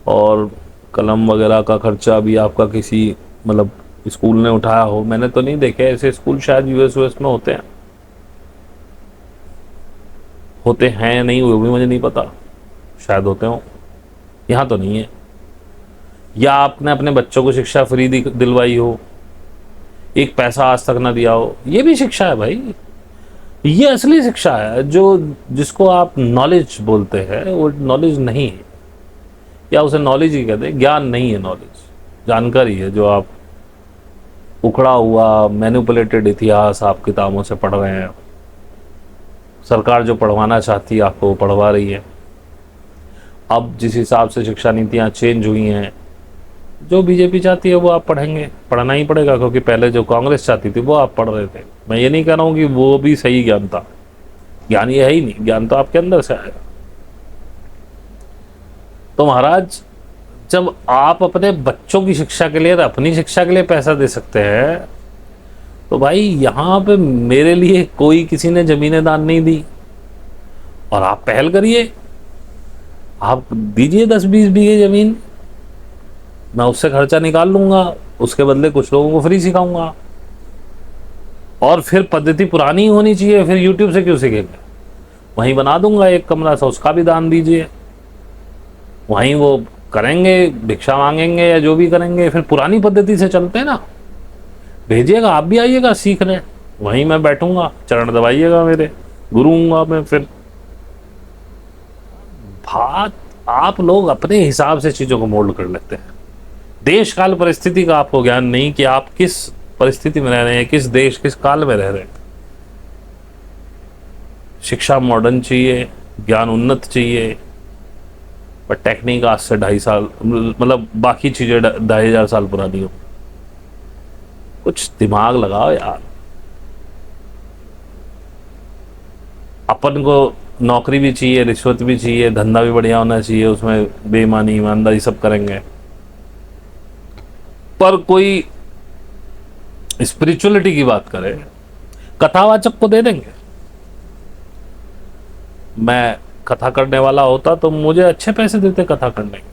और कलम वगैरह का खर्चा भी आपका किसी मतलब स्कूल ने उठाया हो। मैंने तो नहीं देखे ऐसे स्कूल, शायद यूएस में होते हैं, होते हैं या नहीं वो भी मुझे नहीं पता, शायद होते हो, यहाँ तो नहीं है। या आपने अपने बच्चों को शिक्षा फ्री दिलवाई हो, एक पैसा आज तक ना दिया हो, ये भी शिक्षा है भाई। ये असली शिक्षा है, जो जिसको आप नॉलेज बोलते हैं वो नॉलेज नहीं है, या उसे नॉलेज ही कहते हैं, ज्ञान नहीं है नॉलेज, जानकारी है जो आप उखड़ा हुआ मैनिपुलेटेड इतिहास आप किताबों से पढ़ रहे हैं। सरकार जो पढ़वाना चाहती है आपको वो पढ़वा रही है। अब जिस हिसाब से शिक्षा नीतियाँ चेंज हुई हैं, जो बीजेपी चाहती है वो आप पढ़ेंगे, पढ़ना ही पड़ेगा, क्योंकि पहले जो कांग्रेस चाहती थी वो आप पढ़ रहे थे। मैं ये नहीं कह रहा हूँ कि वो भी सही ज्ञान था, ज्ञान ये है ही नहीं, ज्ञान तो आपके अंदर से आएगा। तो महाराज जब आप अपने बच्चों की शिक्षा के लिए, अपनी शिक्षा के लिए पैसा दे सकते हैं, तो भाई यहाँ पे मेरे लिए कोई किसी ने जमीनें दान नहीं दी, और आप पहल करिए, आप दीजिए 10-20 बीघे जमीन, मैं उससे खर्चा निकाल लूंगा, उसके बदले कुछ लोगों को फ्री सिखाऊंगा। और फिर पद्धति पुरानी होनी चाहिए, फिर यूट्यूब से क्यों सीखेंगे, वहीं बना दूंगा एक कमरा सा, उसका भी दान दीजिए, वहीं वो करेंगे, भिक्षा मांगेंगे या जो भी करेंगे। फिर पुरानी पद्धति से चलते हैं ना, भेजिएगा, आप भी आइएगा सीखने, वहीं मैं बैठूंगा, चरण दबाइएगा मेरे, गुरु हूंगा मैं। फिर बात आप लोग अपने हिसाब से चीजों को मोल्ड कर लेते हैं। देश काल परिस्थिति का आपको ज्ञान नहीं कि आप किस परिस्थिति में रह रहे हैं, किस देश किस काल में रह रहे हैं। शिक्षा मॉडर्न चाहिए, ज्ञान उन्नत चाहिए, पर टेक्निक आज से 2.5 साल, मतलब बाकी चीजें 2,500 साल पुरानी हो। कुछ दिमाग लगाओ यार। अपन को नौकरी भी चाहिए, रिश्वत भी चाहिए, धंधा भी बढ़िया होना चाहिए, उसमें बेईमानी ईमानदारी सब करेंगे, पर कोई स्पिरिचुअलिटी की बात करे, कथावाचक को दे देंगे, मैं कथा करने वाला होता तो मुझे अच्छे पैसे देते कथा करने के,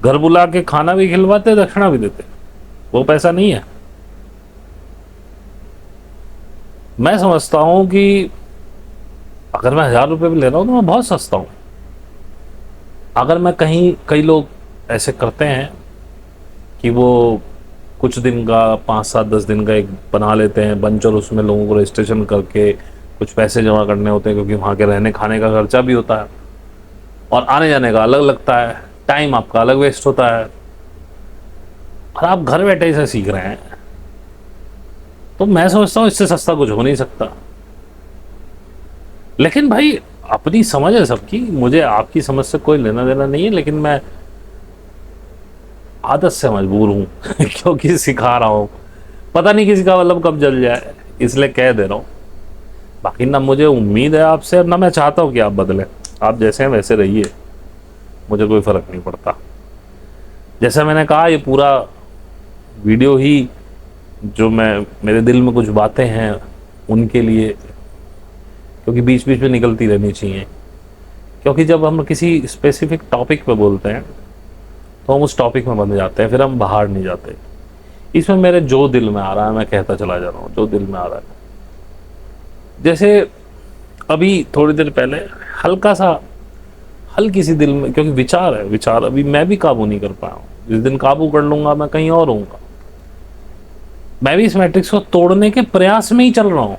घर बुला के खाना भी खिलवाते, दक्षिणा भी देते। वो पैसा नहीं है। मैं समझता हूं कि अगर मैं 1000 रुपये भी ले रहा हूं तो मैं बहुत सस्ता हूं। अगर मैं कहीं, कई लोग ऐसे करते हैं कि वो कुछ दिन का 5-7-10 दिन का एक बना लेते हैं बंच, और उसमें लोगों को रजिस्ट्रेशन करके कुछ पैसे जमा करने होते हैं, क्योंकि वहाँ के रहने खाने का खर्चा भी होता है और आने जाने का अलग लगता है, टाइम आपका अलग वेस्ट होता है, और आप घर बैठे इसे सीख रहे हैं। तो मैं समझता हूँ इससे सस्ता कुछ हो नहीं सकता। लेकिन भाई अपनी समझ है सबकी, मुझे आपकी समझ से कोई लेना देना नहीं है, लेकिन मैं आदत से मजबूर हूं क्योंकि सिखा रहा हूं, पता नहीं किसी का मतलब कब जल जाए, इसलिए कह दे रहा हूं। बाकी ना मुझे उम्मीद है आपसे, ना मैं चाहता हूं कि आप बदलें। आप जैसे हैं वैसे रहिए, मुझे कोई फर्क नहीं पड़ता। जैसा मैंने कहा, ये पूरा वीडियो ही जो मेरे दिल में कुछ बातें हैं उनके लिए, क्योंकि बीच बीच में निकलती रहनी चाहिए। क्योंकि जब हम किसी स्पेसिफिक टॉपिक पे बोलते हैं तो हम उस टॉपिक में बंध जाते हैं, फिर हम बाहर नहीं जाते। इसमें मेरे जो दिल में आ रहा है मैं कहता चला जा रहा हूँ, जो दिल में आ रहा है। जैसे अभी थोड़ी देर पहले हल्की सी दिल में, क्योंकि विचार अभी मैं भी काबू नहीं कर पाया हूँ। जिस दिन काबू कर लूंगा मैं कहीं और होऊंगा। मैं भी इस मैट्रिक्स को तोड़ने के प्रयास में ही चल रहा हूँ।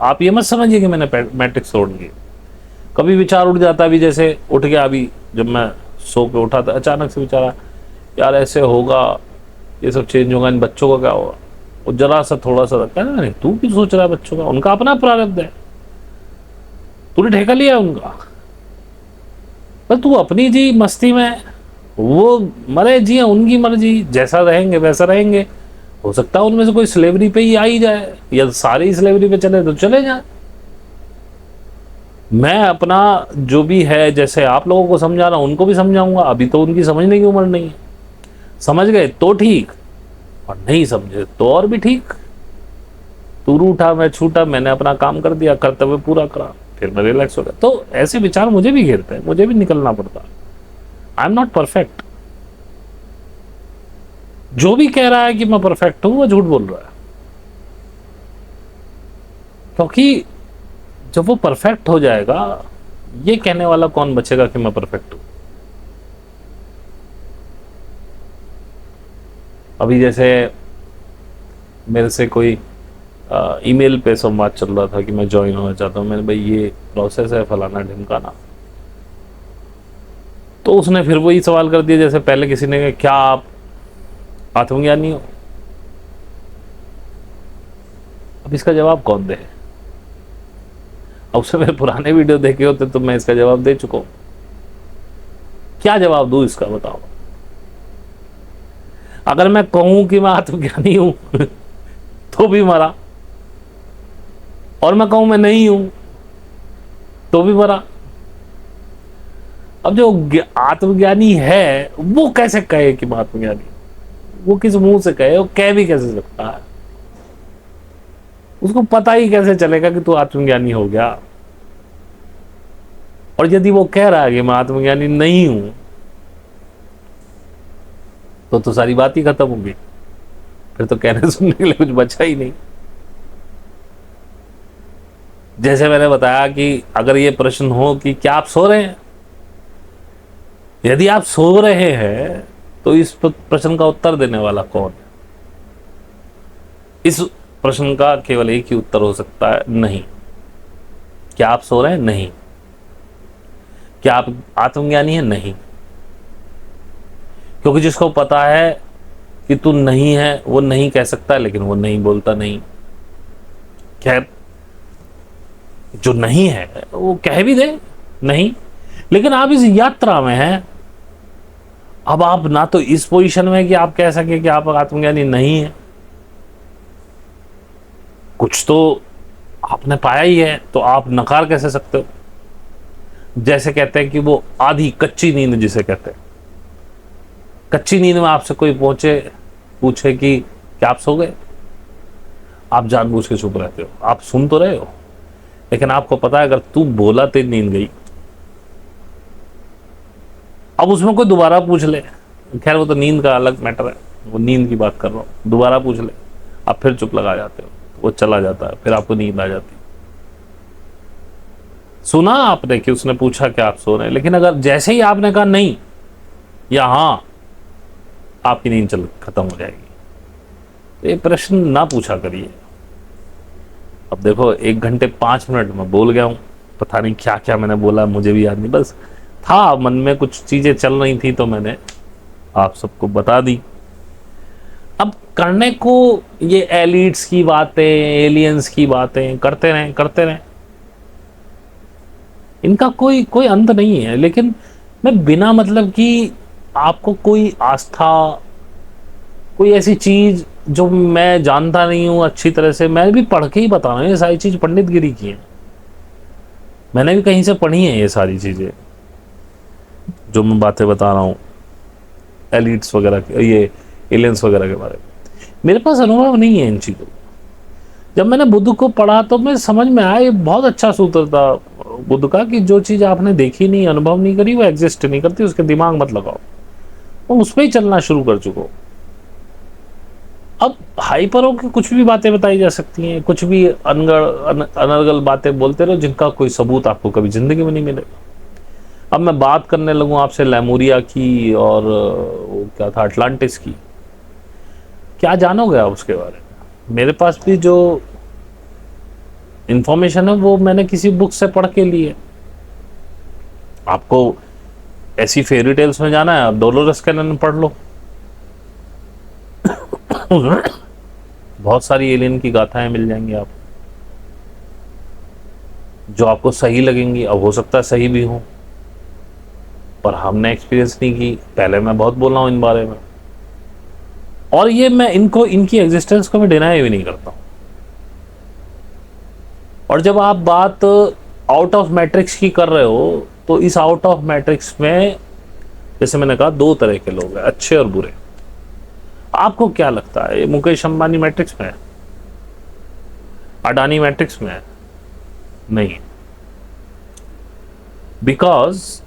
आप ये मत समझिए कि मैंने मैट्रिक्स तोड़ ली। कभी विचार उठ जाता, अभी जैसे उठ गया, अभी जब मैं सो के उठा था अचानक से विचार आया, यार ऐसे होगा, ये सब चेंज होगा, इन बच्चों का क्या होगा। वो जरा सा थोड़ा सा लगता है, नहीं तू क्यों सोच रहा है बच्चों का, उनका अपना प्रारब्ध है, तूने ठेका लिया उनका, पर तू अपनी जी मस्ती में, वो मरे जिए, उनकी मर्जी, जैसा रहेंगे वैसा रहेंगे। हो सकता है उनमें से कोई स्लेवरी पे ही आ ही जाए, या सारी स्लेवरी पे चले तो चले जाए। मैं अपना जो भी है, जैसे आप लोगों को समझा रहा हूं उनको भी समझाऊंगा। अभी तो उनकी समझने की उम्र नहीं है। समझ गए तो ठीक, और नहीं समझे तो और भी ठीक। तू रूठा मैं छूटा, मैंने अपना काम कर दिया, कर्तव्य पूरा करा, फिर मैं रिलैक्स हो गया। तो ऐसे विचार मुझे भी घेरते हैं, मुझे भी निकलना पड़ता। I am not perfect. जो भी कह रहा है कि मैं परफेक्ट हूं वो झूठ बोल रहा है, क्योंकि जब वो परफेक्ट हो जाएगा, ये कहने वाला कौन बचेगा कि मैं परफेक्ट हूं। अभी जैसे मेरे से कोई ईमेल पे संवाद चल रहा था कि मैं ज्वाइन होना चाहता हूं। मैंने भाई ये प्रोसेस है, फलाना ढिमकाना। तो उसने फिर वही सवाल कर दिया जैसे पहले किसी ने कहा, क्या आप आत्मज्ञानी हो। अब इसका जवाब कौन दे। अब उससे मेरे पुराने वीडियो देखे होते तो मैं इसका जवाब दे चुका हूं। क्या जवाब दूं इसका, बताओ। अगर मैं कहूं कि मैं आत्मज्ञानी हूं तो भी मरा, और मैं कहूं मैं नहीं हूं तो भी मरा। अब जो आत्मज्ञानी है वो कैसे कहे कि मैं आत्मज्ञानी, वो किस मुंह से कहे, वो कह भी कैसे सकता है। उसको पता ही कैसे चलेगा कि तू आत्मज्ञानी हो गया। और यदि वो कह रहा है कि मैं आत्मज्ञानी नहीं हूं तो सारी बात ही खत्म होगी। फिर तो कहने सुनने के लिए कुछ बचा ही नहीं। जैसे मैंने बताया कि अगर ये प्रश्न हो कि क्या आप सो रहे हैं, यदि आप सो रहे हैं तो इस प्रश्न का उत्तर देने वाला कौन है। इस प्रश्न का केवल एक ही उत्तर हो सकता है, नहीं। क्या आप सो रहे हैं, नहीं। क्या आप आत्मज्ञानी हैं, नहीं। क्योंकि जिसको पता है कि तू नहीं है वो नहीं कह सकता, लेकिन वो नहीं बोलता नहीं। खैर, जो नहीं है वो कह भी दे नहीं, लेकिन आप इस यात्रा में हैं। अब आप ना तो इस पोजीशन में कि आप कह सके कि आप आत्मज्ञानी नहीं है, कुछ तो आपने पाया ही है, तो आप नकार कैसे सकते हो। जैसे कहते हैं कि वो आधी कच्ची नींद जिसे कहते हैं, कच्ची नींद में आपसे कोई पूछे कि क्या आप सो गए, आप जानबूझ के चुप रहते हो। आप सुन तो रहे हो, लेकिन आपको पता है अगर तू बोला तेरी नींद गई, अब उसमें कोई दोबारा पूछ ले, खैर वो तो नींद का अलग मैटर है, वो नींद की बात कर रहा हूँ, दोबारा पूछ ले आप फिर चुप लगा जाते हो, वो चला जाता है, फिर आपको नींद आ जाती है। सुना आपने कि उसने पूछा कि आप सो रहे हैं, लेकिन अगर जैसे ही आपने कहा नहीं या हाँ, आपकी नींद चल खत्म हो जाएगी। तो ये प्रश्न ना पूछा करिए। अब देखो 1 घंटे 5 मिनट में बोल गया हूं, पता नहीं क्या क्या मैंने बोला, मुझे भी याद नहीं, बस था मन में कुछ चीजें चल रही थी तो मैंने आप सबको बता दी। अब करने को ये एलिट्स की बातें, एलियंस की बातें करते रहें, इनका कोई कोई अंत नहीं है। लेकिन मैं बिना मतलब कि आपको कोई आस्था, कोई ऐसी चीज जो मैं जानता नहीं हूं अच्छी तरह से, मैं भी पढ़ के ही बता रहा हूं, ये सारी चीज पंडित गिरी की है, मैंने भी कहीं से पढ़ी है ये सारी चीजें जो मैं बातें बता रहा हूं एलिट्स वगैरह, ये एलियंस वगैरह के बारे में। मेरे पास अनुभव नहीं है इन चीजों। जब मैंने बुद्ध को पढ़ा तो मैं समझ में आया, ये बहुत अच्छा सूत्र था बुद्ध का कि जो चीज आपने देखी नहीं, अनुभव नहीं करी, वो एग्जिस्ट नहीं करती, उसके दिमाग मत लगाओ। तो उस पर ही चलना शुरू कर चुको। अब हाइपरों की कुछ भी बातें बताई जा सकती हैं, कुछ भी अनर्गल बातें बोलते रहो जिनका कोई सबूत आपको कभी जिंदगी में नहीं मिलेगा। अब मैं बात करने लगूं आपसे लेमुरिया की और वो क्या था अटलांटिस की, क्या जानोगे आप उसके बारे में? मेरे पास भी जो इंफॉर्मेशन है वो मैंने किसी बुक से पढ़ के ली है। आपको ऐसी फेरी टेल्स में जाना है, आप डोलोरस कैनन पढ़ लो, बहुत सारी एलियन की गाथाएं मिल जाएंगी आप, जो आपको सही लगेंगी। अब हो सकता है सही भी हो, पर हमने एक्सपीरियंस नहीं की। पहले मैं बहुत बोल रहा हूं इन बारे में, और ये मैं इनको, इनकी एग्जिस्टेंस को मैं डिनाई भी नहीं करता हूं। और जब आप बात आउट ऑफ मैट्रिक्स की कर रहे हो, तो इस आउट ऑफ मैट्रिक्स में जैसे मैंने कहा 2 तरह के लोग हैं, अच्छे और बुरे। आपको क्या लगता है ये मुकेश अंबानी मैट्रिक्स में है, अडानी मैट्रिक्स में है? नहीं, बिकॉज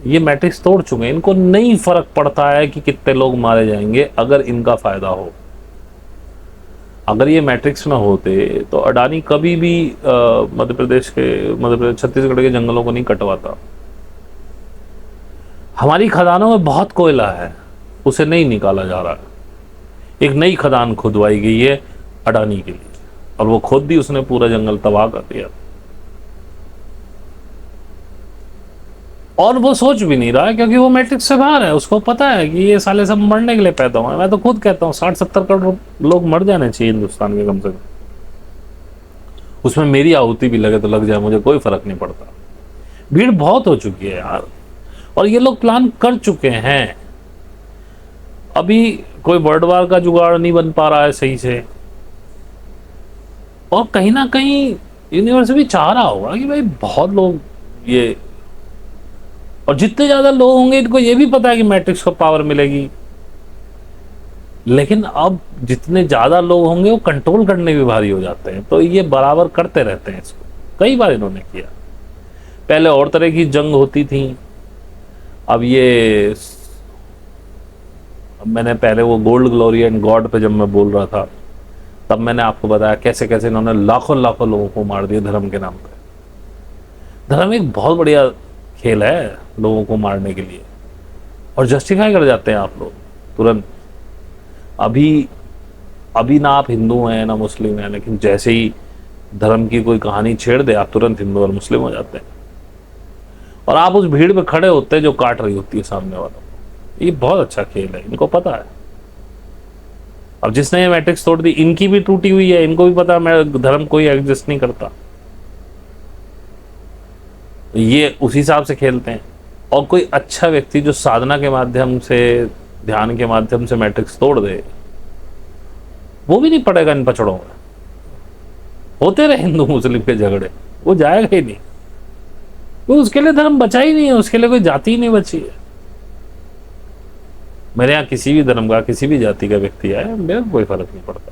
ये मैट्रिक्स तोड़ चुके हैं, इनको नहीं फर्क पड़ता है कि कितने लोग मारे जाएंगे अगर इनका फायदा हो। अगर ये मैट्रिक्स ना होते तो अडानी कभी भी मध्य प्रदेश छत्तीसगढ़ के जंगलों को नहीं कटवाता। हमारी खदानों में बहुत कोयला है, उसे नहीं निकाला जा रहा है। एक नई खदान खुदवाई गई है अडानी के लिए, और वो खुद भी उसने पूरा जंगल तबाह कर दिया, और वो सोच भी नहीं रहा है क्योंकि वो मैट्रिक्स से बाहर है। उसको पता है कि ये साले सब मरने के लिए पैदा हुए हैं। मैं तो खुद कहता हूँ 60-70 करोड़ लोग मर जाने चाहिए हिंदुस्तान के कम से कम, उसमें मेरी आहुति भी लगे तो लग जाए, मुझे कोई फर्क नहीं पड़ता। भीड़ बहुत हो चुकी है यार, और ये लोग प्लान कर चुके हैं। अभी कोई वर्ल्ड वार का जुगाड़ नहीं बन पा रहा है सही से, और कहीं ना कहीं यूनिवर्स भी चाह रहा होगा कि भाई बहुत लोग ये, और जितने ज्यादा लोग होंगे इनको ये भी पता है कि मैट्रिक्स को पावर मिलेगी, लेकिन अब जितने ज्यादा लोग होंगे वो कंट्रोल करने भी भारी हो जाते हैं, तो ये बराबर करते रहते हैं इसको। कई बार इन्होंने किया, पहले और तरह की जंग होती थी, अब ये, मैंने पहले वो गोल्ड ग्लोरी एंड गॉड पे जब मैं बोल रहा था तब मैंने आपको बताया कैसे कैसे इन्होंने लाखों लाखों लोगों को मार दिया धर्म के नाम पे। धर्म एक बहुत बढ़िया खेल है लोगों को मारने के लिए, और जस्टिफाई कर जाते हैं आप लोग तुरंत। अभी ना आप हिंदू हैं ना मुस्लिम हैं, लेकिन जैसे ही धर्म की कोई कहानी छेड़ दे आप तुरंत हिंदू और मुस्लिम हो जाते हैं, और आप उस भीड़ में खड़े होते हैं जो काट रही होती है सामने वालों को। ये बहुत अच्छा खेल है, इनको पता है। अब जिसने ये मैट्रिक्स तोड़ दी, इनकी भी टूटी हुई है, इनको भी पता है मैं धर्म कोई एग्जिस्ट नहीं करता, ये उसी हिसाब से खेलते हैं। और कोई अच्छा व्यक्ति जो साधना के माध्यम से, ध्यान के माध्यम से मैट्रिक्स तोड़ दे, वो भी नहीं पड़ेगा इन पचड़ों में। होते रहे हिंदू मुस्लिम के झगड़े, वो जाएगा ही नहीं, तो उसके लिए धर्म बचा ही नहीं है, उसके लिए कोई जाति ही नहीं बची है। मेरे यहाँ किसी भी धर्म का, किसी भी जाति का व्यक्ति आए, मेरे को कोई फर्क नहीं पड़ता।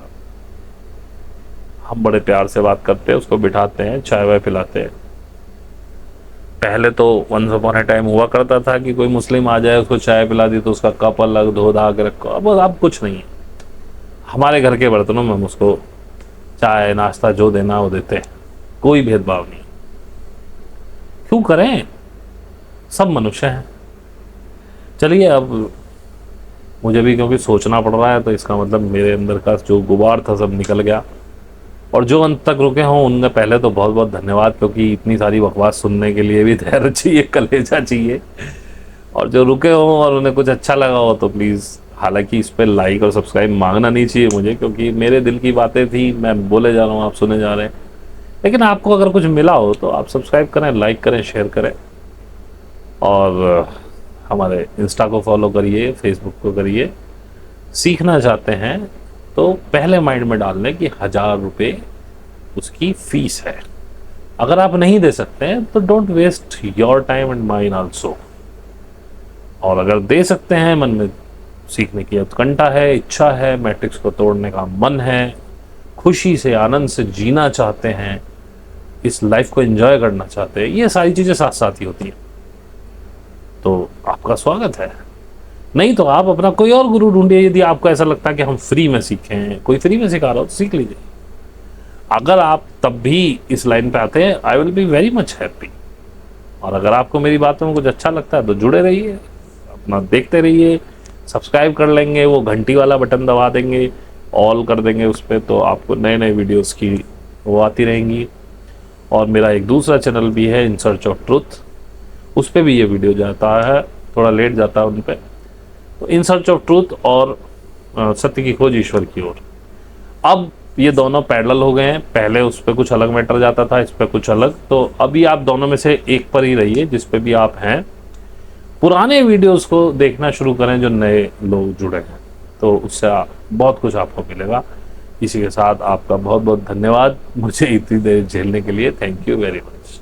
हम बड़े प्यार से बात करते हैं, उसको बिठाते हैं, चाय वाय पिलाते हैं, पहले तो वंस अपॉन ए टाइम हुआ करता था कि कोई मुस्लिम आ जाए, उसको चाय पिला दी तो उसका कप अलग धो धा के रखो। अब कुछ नहीं है। हमारे घर के बर्तनों में हम उसको चाय नाश्ता जो देना वो देते हैं, कोई भेदभाव नहीं। क्यों करें, सब मनुष्य हैं। चलिए, अब मुझे भी क्योंकि सोचना पड़ रहा है, तो इसका मतलब मेरे अंदर का जो गुबार था सब निकल गया। और जो अंत तक रुके हों उनका पहले तो बहुत बहुत धन्यवाद, क्योंकि इतनी सारी बकवास सुनने के लिए भी धैर्य चाहिए, कलेजा चाहिए। और जो रुके हों और उन्हें कुछ अच्छा लगा हो तो प्लीज़, हालांकि इस पर लाइक और सब्सक्राइब मांगना नहीं चाहिए मुझे, क्योंकि मेरे दिल की बातें थी, मैं बोले जा रहा हूँ, आप सुने जा रहे हैं। लेकिन आपको अगर कुछ मिला हो तो आप सब्सक्राइब करें, लाइक करें, शेयर करें। और हमारे इंस्टा को फॉलो करिए, फेसबुक को करिए। सीखना चाहते हैं तो पहले माइंड में डाल लें कि 1000 रुपये उसकी फीस है। अगर आप नहीं दे सकते हैं तो don't waste your time and mine also. और अगर दे सकते हैं, मन में सीखने की उत्कंठा है, इच्छा है, मैट्रिक्स को तोड़ने का मन है, खुशी से आनंद से जीना चाहते हैं, इस लाइफ को एंजॉय करना चाहते हैं, ये सारी चीज़ें साथ साथ ही होती हैं, तो आपका स्वागत है। नहीं तो आप अपना कोई और गुरु ढूंढिए। यदि आपको ऐसा लगता है कि हम फ्री में सीखें, कोई फ्री में सिखा रहा हो तो सीख लीजिए। अगर आप तब भी इस लाइन पे आते हैं, I will be very much happy. और अगर आपको मेरी बातों में कुछ अच्छा लगता है तो जुड़े रहिए, अपना देखते रहिए, सब्सक्राइब कर लेंगे, वो घंटी वाला बटन दबा देंगे, ऑल कर देंगे उस पर, तो आपको नए नए वीडियोस की वो आती रहेंगी। और मेरा एक दूसरा चैनल भी है, इन सर्च ऑफ ट्रुथ, उस पर भी ये वीडियो जाता है, थोड़ा लेट जाता है उन पर। तो इन सर्च ऑफ ट्रूथ और सत्य की खोज ईश्वर की ओर, अब ये दोनों पैरेलल हो गए हैं। पहले उस पर कुछ अलग मैटर जाता था, इस पर कुछ अलग, तो अभी आप दोनों में से एक पर ही रहिए जिस पे भी आप हैं। पुराने वीडियोस को देखना शुरू करें जो नए लोग जुड़े हैं, तो उससे बहुत कुछ आपको मिलेगा। इसी के साथ आपका बहुत बहुत धन्यवाद मुझे इतनी देर झेलने के लिए। Thank you very much.